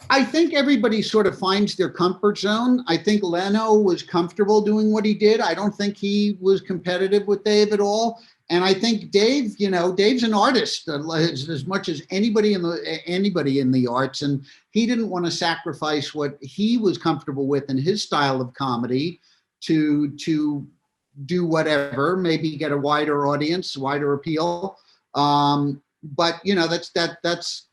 I think everybody sort of finds their comfort zone. I think Leno was comfortable doing what he did. I don't think he was competitive with Dave at all. And I think Dave, you know, Dave's an artist as much as anybody in the arts, and he didn't want to sacrifice what he was comfortable with in his style of comedy to do whatever, maybe get a wider audience, wider appeal. But you know, that's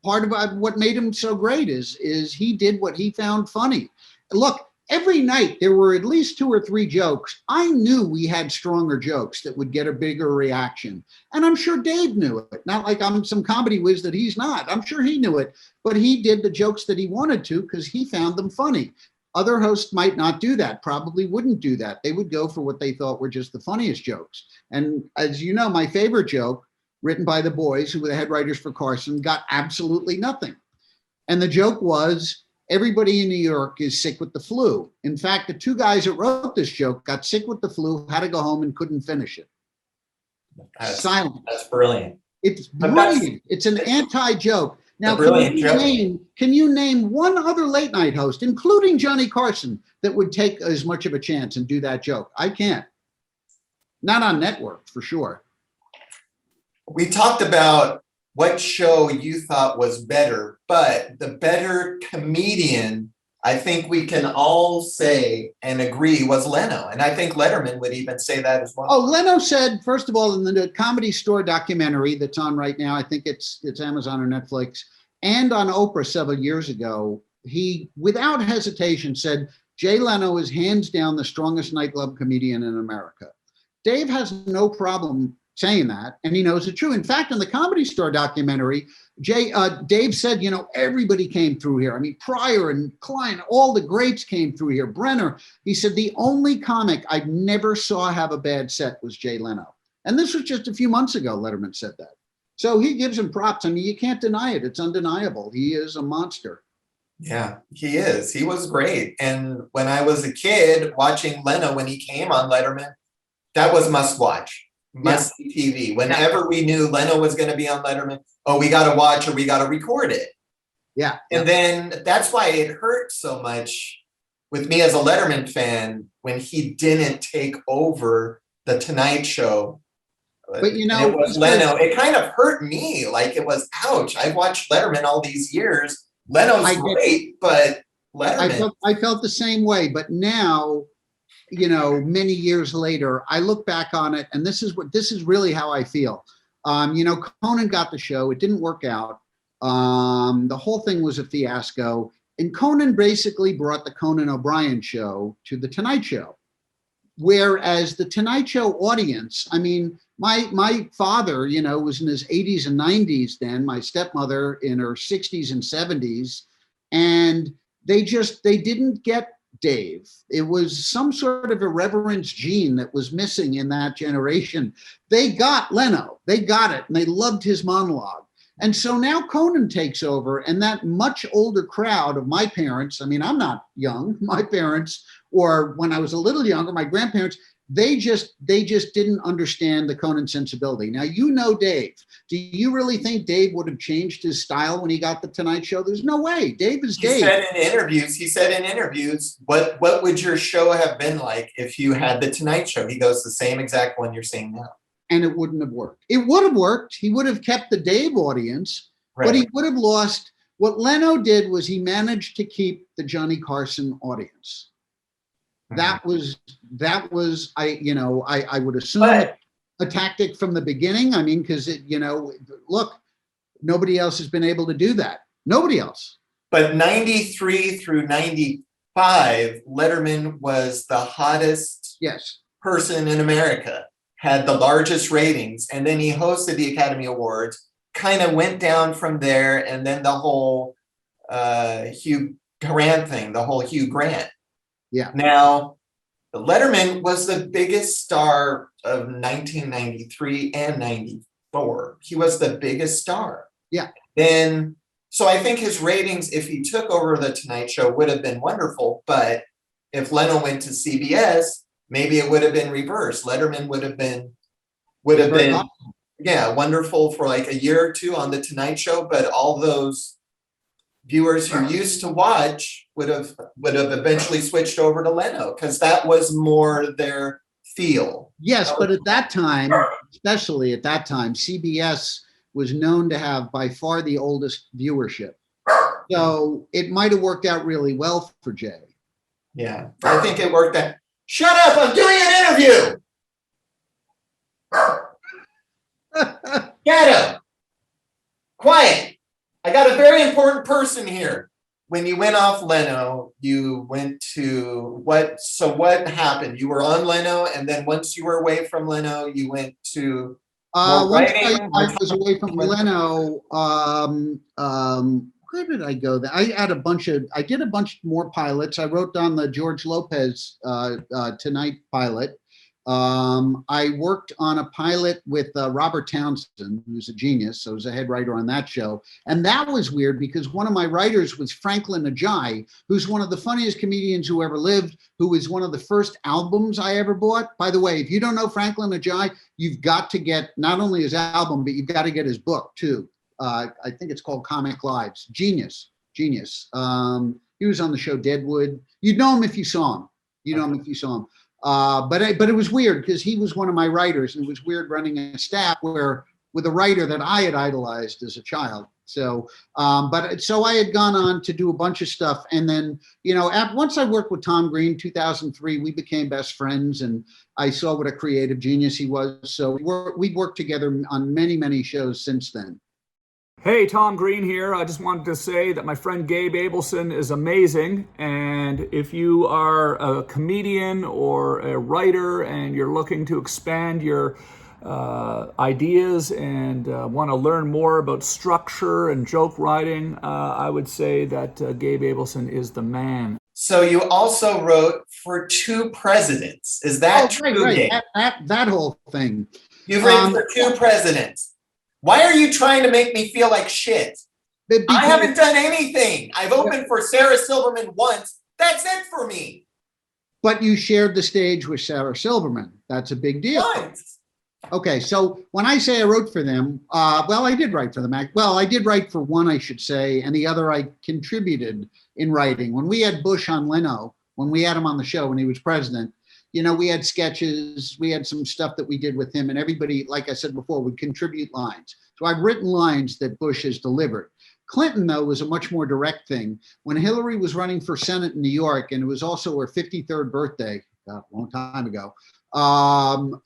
part of what made him so great is he did what he found funny. Look, every night there were at least 2 or 3 jokes. I knew we had stronger jokes that would get a bigger reaction. And I'm sure Dave knew it. Not like I'm some comedy whiz that he's not. I'm sure he knew it, but he did the jokes that he wanted to because he found them funny. Other hosts might not do that, probably wouldn't do that. They would go for what they thought were just the funniest jokes. And as you know, my favorite joke, written by the boys who were the head writers for Carson, got absolutely nothing. And the joke was, everybody in New York is sick with the flu. In fact, the 2 guys that wrote this joke got sick with the flu, had to go home and couldn't finish it. Silent. That's brilliant. It's brilliant. It's an anti-joke. Now, can you name one other late night host, including Johnny Carson, that would take as much of a chance and do that joke? I can't. Not on network, for sure. We talked about what show you thought was better, but the better comedian, I think we can all say and agree, was Leno. And I think Letterman would even say that as well. Oh, Leno said, first of all, in the Comedy Store documentary that's on right now, I think it's Amazon or Netflix, and on Oprah several years ago, he, without hesitation, said, Jay Leno is hands down the strongest nightclub comedian in America. Dave has no problem saying that, and he knows it's true. In fact, in the Comedy Store documentary, Dave said, you know, everybody came through here. I mean, Pryor and Klein, all the greats came through here. Brenner. He said the only comic I never saw have a bad set was Jay Leno. And this was just a few months ago, Letterman said that. So he gives him props. I mean, you can't deny it. It's undeniable. He is a monster. Yeah, he is. He was great. And when I was a kid watching Leno when he came on Letterman, that was must watch. Must see TV. Whenever we knew Leno was going to be on Letterman, oh, we got to watch or we got to record it. Yeah. And then that's why it hurt so much with me as a Letterman fan when he didn't take over the Tonight Show. But you know, it was Leno. It kind of hurt me. Like it was, ouch. I watched Letterman all these years. Leno's great, but Letterman. I felt the same way. But now, you know, many years later, I look back on it, and this is really how I feel. You know, Conan got the show. It didn't work out. The whole thing was a fiasco. And Conan basically brought the Conan O'Brien show to the Tonight Show. Whereas the Tonight Show audience, I mean, my father, you know, was in his 80s and 90s then, my stepmother in her 60s and 70s, and they didn't get Dave. It was some sort of irreverence gene that was missing in that generation. They got Leno, they got it, and they loved his monologue. And so now Conan takes over, and that much older crowd of my parents, I mean, I'm not young, my parents, or when I was a little younger, my grandparents, they just didn't understand the Conan sensibility. Now, Dave. Do you really think Dave would have changed his style when he got the Tonight Show? There's no way. Dave is Dave. He said in interviews, what would your show have been like if you had the Tonight Show? He goes, the same exact one you're saying now. And it wouldn't have worked. It would have worked. He would have kept the Dave audience, but he would have lost. What Leno did was he managed to keep the Johnny Carson audience. That was I would assume a tactic from the beginning. I mean, because look, nobody else has been able to do that. Nobody else. But 93 through 95, Letterman was the hottest person in America, had the largest ratings, and then he hosted the Academy Awards, kind of went down from there, and then the whole Hugh Grant thing, the whole Hugh Grant. Yeah. Now, Letterman was the biggest star of 1993 and 94. He was the biggest star. Yeah. So I think his ratings, if he took over the Tonight Show, would have been wonderful. But if Leno went to CBS, maybe it would have been reversed. Letterman would have been wonderful for like a year or two on the Tonight Show. But all those viewers who used to watch would have eventually switched over to Leno because that was more their feel. Yes, but at that time, especially at that time, CBS was known to have by far the oldest viewership. So it might have worked out really well for Jay. Yeah, I think it worked out. Shut up, I'm doing an interview. Get him. Quiet. I got a very important person here. When you went off Leno, you went to what happened? You were on Leno, and then once you were away from Leno, you went to once I was away from Leno, where did I go? I did a bunch more pilots. I wrote down the George Lopez Tonight pilot. I worked on a pilot with Robert Townsend, who's a genius. So I was a head writer on that show. And that was weird because one of my writers was Franklin Ajayi, who's one of the funniest comedians who ever lived, who was one of the first albums I ever bought. By the way, if you don't know Franklin Ajayi, you've got to get not only his album, but you've got to get his book too. I think it's called Comic Lives. Genius. He was on the show Deadwood. You'd know him if you saw him. But it was weird because he was one of my writers, and it was weird running a staff with a writer that I had idolized as a child. So I had gone on to do a bunch of stuff, and then once I worked with Tom Green, 2003, we became best friends, and I saw what a creative genius he was. So we've worked together on many shows since then. Hey, Tom Green here. I just wanted to say that my friend Gabe Abelson is amazing. And if you are a comedian or a writer and you're looking to expand your ideas and want to learn more about structure and joke writing, I would say that Gabe Abelson is the man. So you also wrote for 2 presidents. Is that true, right. Gabe? That whole thing. You've written for 2 presidents. Why are you trying to make me feel like shit? I haven't done anything. I've opened for Sarah Silverman once. That's it for me. But you shared the stage with Sarah Silverman. That's a big deal. Once. Okay, so when I say I wrote for them, I did write for them. I did write for one, I should say, and the other I contributed in writing. When we had Bush on Leno, when we had him on the show when he was president, we had sketches, we had some stuff that we did with him, and everybody, like I said before, would contribute lines. So I've written lines that Bush has delivered. Clinton, though, was a much more direct thing. When Hillary was running for Senate in New York, and it was also her 53rd birthday, a long time ago,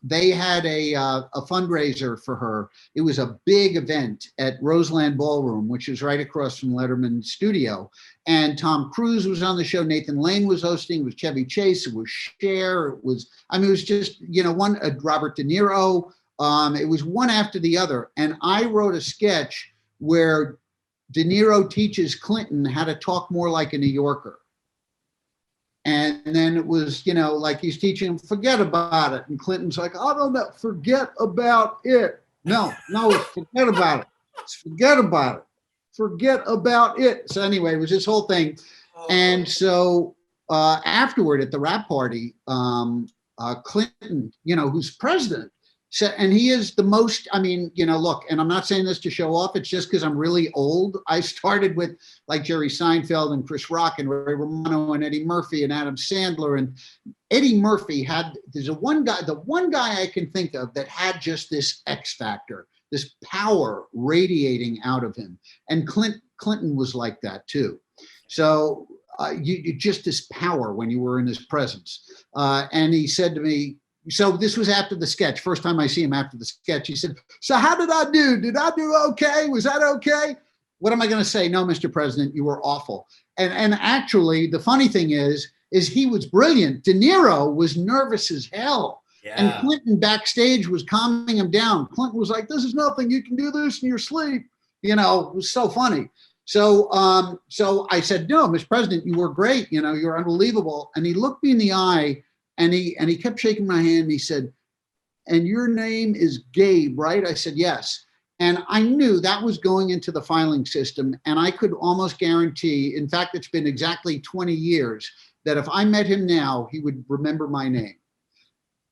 they had a fundraiser for her. It was a big event at Roseland Ballroom, which is right across from Letterman's studio. And Tom Cruise was on the show. Nathan Lane was hosting. It was Chevy Chase. It was Cher. It was just, one, Robert De Niro. It was one after the other. And I wrote a sketch where De Niro teaches Clinton how to talk more like a New Yorker. And then it was, like he's teaching him, forget about it. And Clinton's like, I don't know, forget about it. No, it's forget about it. It's forget about it. Forget about it. So anyway, it was this whole thing. And so afterward at the rap party, Clinton, who's president. So, and he is the most, look, and I'm not saying this to show off, it's just because I'm really old. I started with like Jerry Seinfeld and Chris Rock and Ray Romano and Eddie Murphy and Adam Sandler. And Eddie Murphy the one guy I can think of that had just this X factor, this power radiating out of him. And Clinton was like that too. So you just this power when you were in his presence. And he said to me, so this was after the sketch. First time I see him after the sketch, he said, so how did I do? Did I do okay? Was that okay? What am I going to say? No, Mr. President, you were awful. And actually, the funny thing is he was brilliant. De Niro was nervous as hell. Yeah. And Clinton backstage was calming him down. Clinton was like, this is nothing. You can do this in your sleep. It was so funny. So I said, no, Mr. President, you were great. You're unbelievable. And he looked me in the eye. And he kept shaking my hand and he said, and your name is Gabe, right? I said, yes. And I knew that was going into the filing system. And I could almost guarantee, in fact, it's been exactly 20 years, that if I met him now, he would remember my name.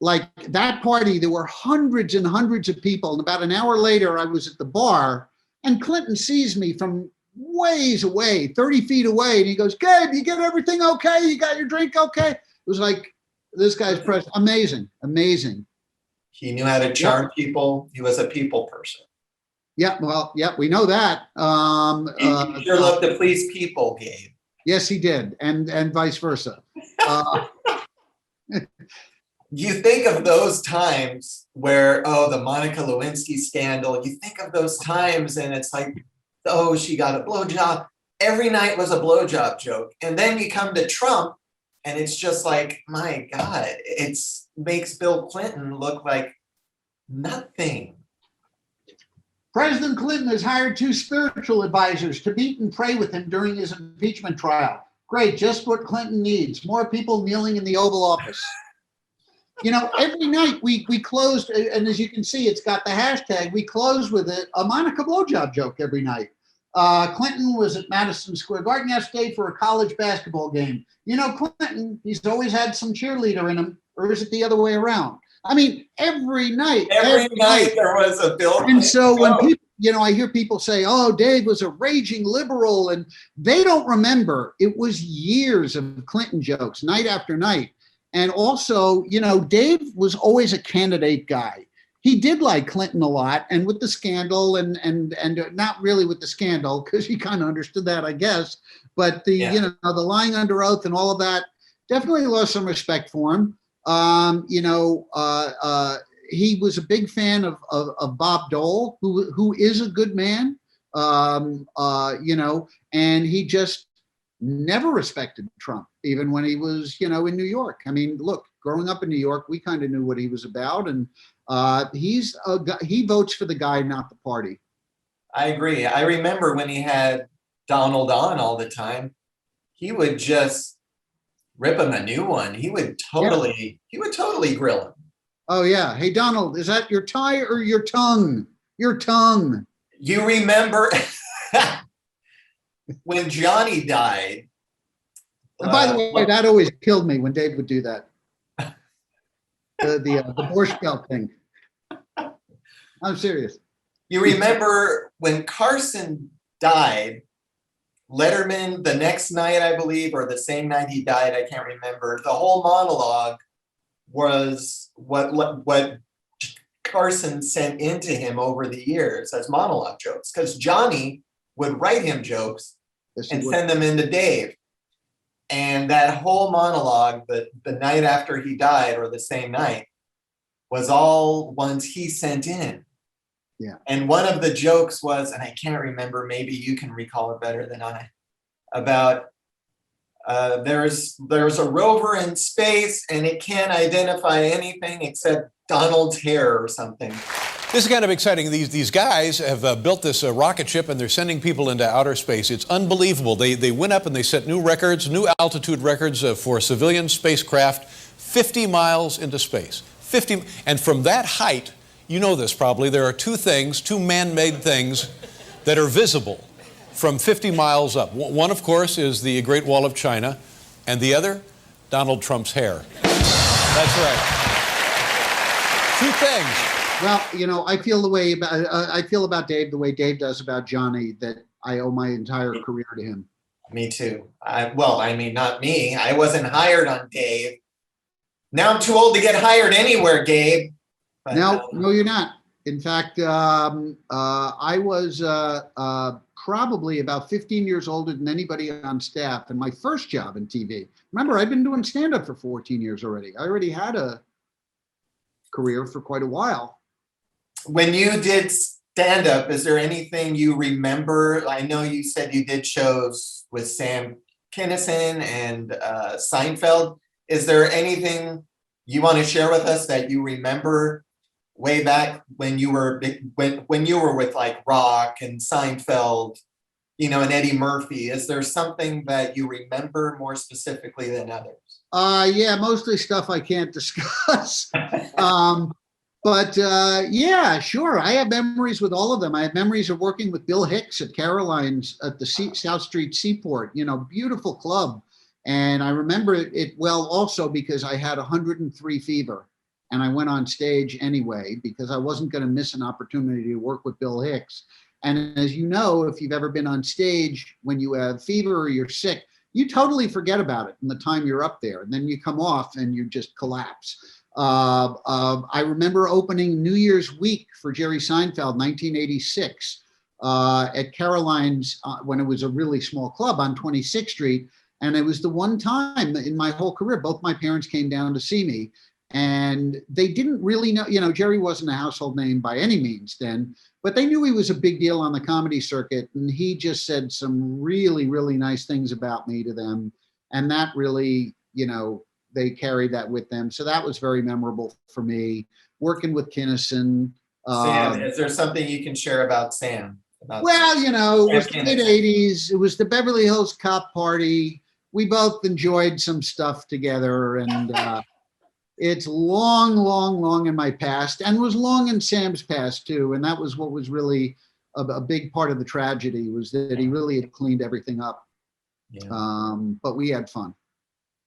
Like that party, there were hundreds and hundreds of people. And about an hour later, I was at the bar and Clinton sees me from ways away, 30 feet away. And he goes, Gabe, you get everything okay? You got your drink okay? It was like, this guy's amazing. He knew how to charm people. He was a people person. Yeah, well, yeah, we know that. He sure loved to please people, Gabe. Yes, he did, and vice versa. You think of those times where, the Monica Lewinsky scandal, you think of those times and it's like, she got a blowjob. Every night was a blowjob joke. And then you come to Trump, and it's just like, my God, it makes Bill Clinton look like nothing. President Clinton has hired 2 spiritual advisors to meet and pray with him during his impeachment trial. Great, just what Clinton needs. More people kneeling in the Oval Office. Every night we closed, and as you can see, it's got the hashtag, we close with a Monica blowjob joke every night. Clinton was at Madison Square Garden yesterday for a college basketball game. Clinton, he's always had some cheerleader in him, or is it the other way around? I mean, every night there was a Bill Clinton. And so when people, I hear people say, Dave was a raging liberal, and they don't remember it was years of Clinton jokes, night after night. And also, Dave was always a candidate guy. He did like Clinton a lot, and with the scandal and not really with the scandal, because he kind of understood that, I guess. But the lying under oath and all of that, definitely lost some respect for him. He was a big fan of Bob Dole, who is a good man. And he just never respected Trump, even when he was, in New York. I mean, look, growing up in New York, we kind of knew what he was about, and he votes for the guy, not the party. I agree. I remember when he had Donald on all the time, he would just rip him a new one. He would totally grill him. Oh yeah. Hey, Donald, is that your tie or your tongue? Your tongue. You remember when Johnny died? And by the way, that always killed me when Dave would do that. The Borscht Belt thing. I'm serious. You remember when Carson died, Letterman the next night, I believe, or the same night he died, I can't remember. The whole monologue was what Carson sent into him over the years as monologue jokes, because Johnny would write him jokes and send them into Dave. And that whole monologue, the night after he died or the same night, was all ones he sent in. Yeah. And one of the jokes was, and I can't remember, maybe you can recall it better than I, about there's a rover in space and it can't identify anything except Donald's hair or something. This is kind of exciting. These guys have built this rocket ship and they're sending people into outer space. It's unbelievable. They went up and they set new records, new altitude records for civilian spacecraft 50 miles into space. 50, and from that height, you know this probably, there are two man-made things that are visible from 50 miles up. One, of course, is the Great Wall of China, and the other, Donald Trump's hair. That's right. Two things. Well, you know, I feel about Dave the way Dave does about Johnny, that I owe my entire career to him. Me too. Not me. I wasn't hired on Dave. Now I'm too old to get hired anywhere, Gabe. But, No, you're not. In fact, I was probably about 15 years older than anybody on staff, and my first job in TV. Remember, I've been doing stand-up for 14 years already. I already had a career for quite a while. When you did stand-up, is there anything you remember? I know you said you did shows with Sam Kinison and Seinfeld. Is there anything you want to share with us that you remember way back when you were with like Rock and Seinfeld, you know, and Eddie Murphy? Is there something that you remember more specifically than others? Yeah, mostly stuff I can't discuss. But yeah, sure. I have memories with all of them. I have memories of working with Bill Hicks at Caroline's at the South Street Seaport, you know, beautiful club. And I remember it well also because I had 103 fever and I went on stage anyway because I wasn't going to miss an opportunity to work with Bill Hicks. And as you know, if you've ever been on stage when you have fever or you're sick, you totally forget about it in the time you're up there. And then you come off and you just collapse. I remember opening New Year's week for Jerry Seinfeld, 1986, at Caroline's when it was a really small club on 26th Street. And it was the one time in my whole career, both my parents came down to see me and they didn't really know, you know, Jerry wasn't a household name by any means then, but they knew he was a big deal on the comedy circuit. And he just said some really, really nice things about me to them. And that really, you know, they carried that with them. So that was very memorable for me. Working with Kinison. Sam, is there something you can share about Sam? Well, you know, it was the mid-'80s. It was the Beverly Hills Cop party. We both enjoyed some stuff together. And it's long, long, long in my past and was long in Sam's past too. And that was what was really a big part of the tragedy, was that he really had cleaned everything up. Yeah. But we had fun.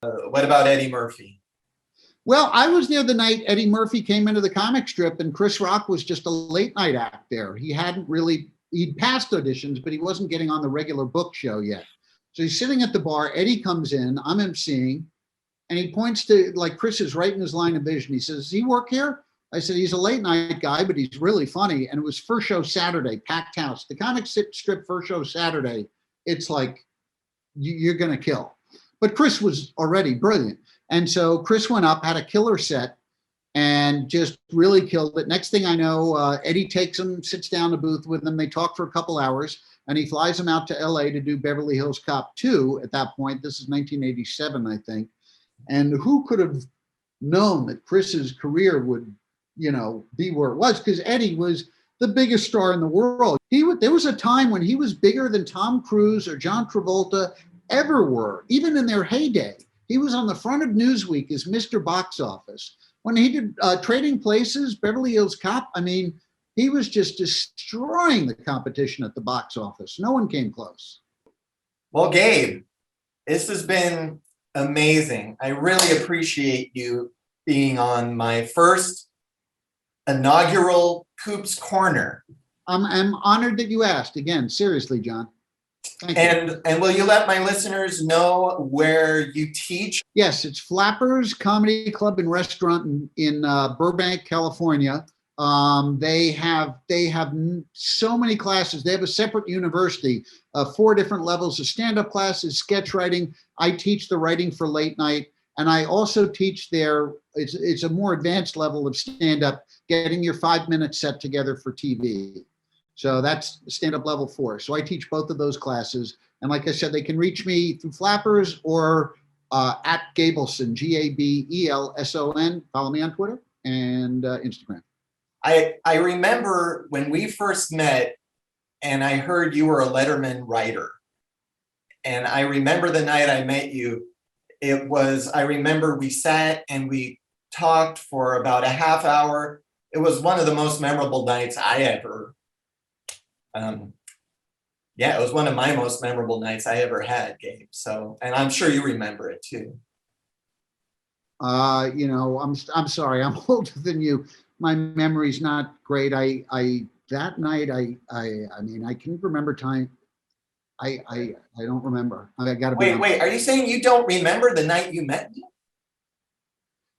What about Eddie Murphy? Well, I was there the night Eddie Murphy came into the comic strip and Chris Rock was just a late night act there. He'd passed auditions, but he wasn't getting on the regular book show yet. So he's sitting at the bar, Eddie comes in, I'm emceeing, and he points to, like, Chris is right in his line of vision. He says, does he work here? I said, he's a late night guy, but he's really funny. And it was first show Saturday, packed house. The comic strip first show Saturday, it's like, you're gonna kill. But Chris was already brilliant. And so Chris went up, had a killer set, and just really killed it. Next thing I know, Eddie takes him, sits down in the booth with him. They talk for a couple hours, and he flies him out to LA to do Beverly Hills Cop 2 at that point. This is 1987, I think. And who could have known that Chris's career would, you know, be where it was? Because Eddie was the biggest star in the world. There was a time when he was bigger than Tom Cruise or John Travolta ever were, even in their heyday. He was on the front of Newsweek as Mr. Box Office. When he did Trading Places, Beverly Hills Cop, I mean, he was just destroying the competition at the box office. No one came close. Well, Gabe, this has been amazing. I really appreciate you being on my first inaugural Koop's Corner. I'm honored that you asked. Again, seriously, John. Thank you. And will you let my listeners know where you teach? Yes, it's Flappers Comedy Club and Restaurant in Burbank, California. They have so many classes. They have a separate university, 4 different levels of stand-up classes, sketch writing. I teach the writing for late night, and I also teach it's a more advanced level of stand-up, getting your 5-minute set together for TV. So that's stand-up level 4. So I teach both of those classes. And like I said, they can reach me through Flappers or at Gabelson, Gabelson. Follow me on Twitter and Instagram. I remember when we first met and I heard you were a Letterman writer. And I remember the night I met you, I remember we sat and we talked for about a half hour. It was one of the most memorable nights I ever it was one of my most memorable nights I ever had, Gabe. So, and I'm sure you remember it too. I'm sorry, I'm older than you. My memory's not great. That night, I mean, I can remember time. I don't remember. I got to be. Wait, are you saying you don't remember the night you met me?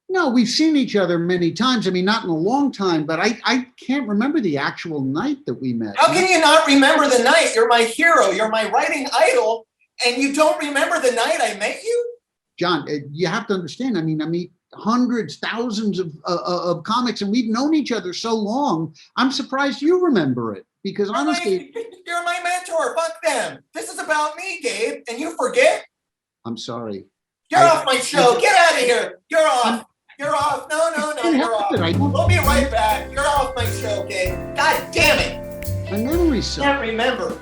No, we've seen each other many times. I mean, not in a long time, but I can't remember the actual night that we met. How can you not remember the night? You're my hero. You're my writing idol. And you don't remember the night I met you? John, you have to understand. I meet hundreds, thousands of comics, and we've known each other so long. I'm surprised you remember it because honestly, you're my mentor. Fuck them. This is about me, Gabe, and you forget. I'm sorry. You're off my show. Get out of here. You're off. You're off. No, you're off. We'll be right back. You're off my show, Gabe. God damn it. My memory's so. Can't remember.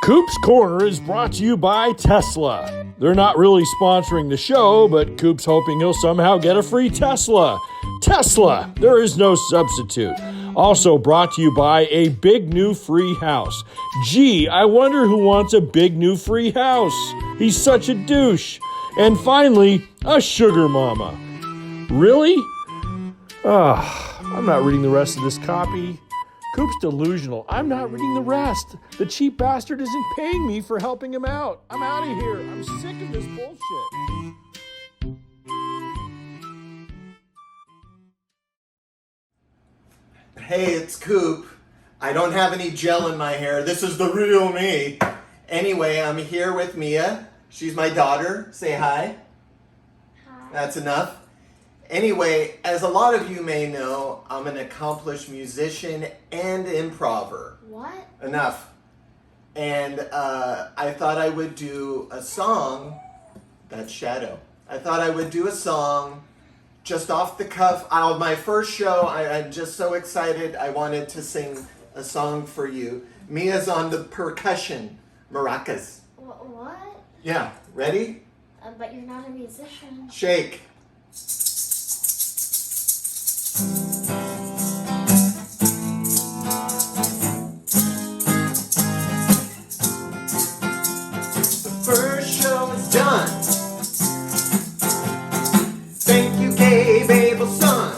Koop's Corner is brought to you by Tesla. They're not really sponsoring the show, but Koop's hoping he'll somehow get a free Tesla. Tesla, there is no substitute. Also brought to you by a big new free house. Gee, I wonder who wants a big new free house. He's such a douche. And finally, a sugar mama. Really? I'm not reading the rest of this copy. Koop's delusional. I'm not reading the rest. The cheap bastard isn't paying me for helping him out. I'm out of here. I'm sick of this bullshit. Hey, it's Koop. I don't have any gel in my hair. This is the real me. Anyway, I'm here with Mia. She's my daughter. Say hi. Hi. That's enough. Anyway, as a lot of you may know, I'm an accomplished musician and improver. What? Enough. And I thought I would do a song. That's Shadow. I thought I would do a song just off the cuff. On my first show, I'm just so excited. I wanted to sing a song for you. Mia's on the percussion, maracas. What? Yeah, ready? But you're not a musician. Shake. The first show is done. Thank you, Gabe Abelson.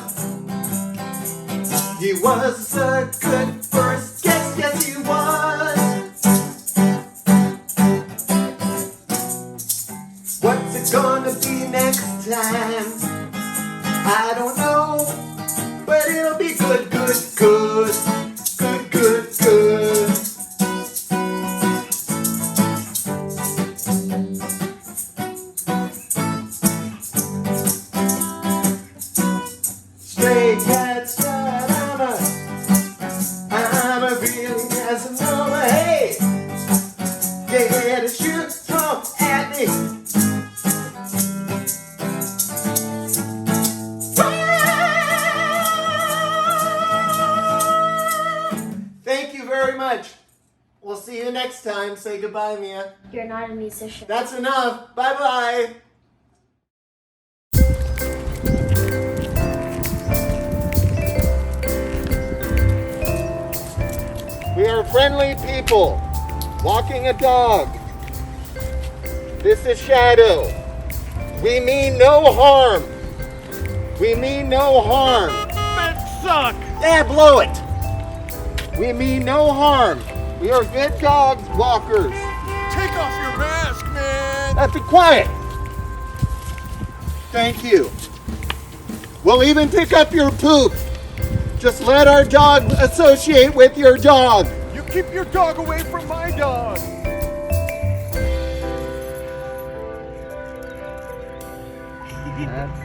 He was a good first guest, yes he was. What's it gonna be next time? I don't know, but it'll be good, good, good, good, good, good. Stray cats, I'm a feeling Casanova. Hey, get a shoot thrown at me. Thank you very much. We'll see you next time. Say goodbye, Mia. You're not a musician. That's enough. Bye-bye. We are friendly people, walking a dog. This is Shadow. We mean no harm. We mean no harm. That suck. Yeah, blow it. We mean no harm. We are good dog walkers. Take off your mask, man. Now be quiet. Thank you. We'll even pick up your poop. Just let our dog associate with your dog. You keep your dog away from my dog. That's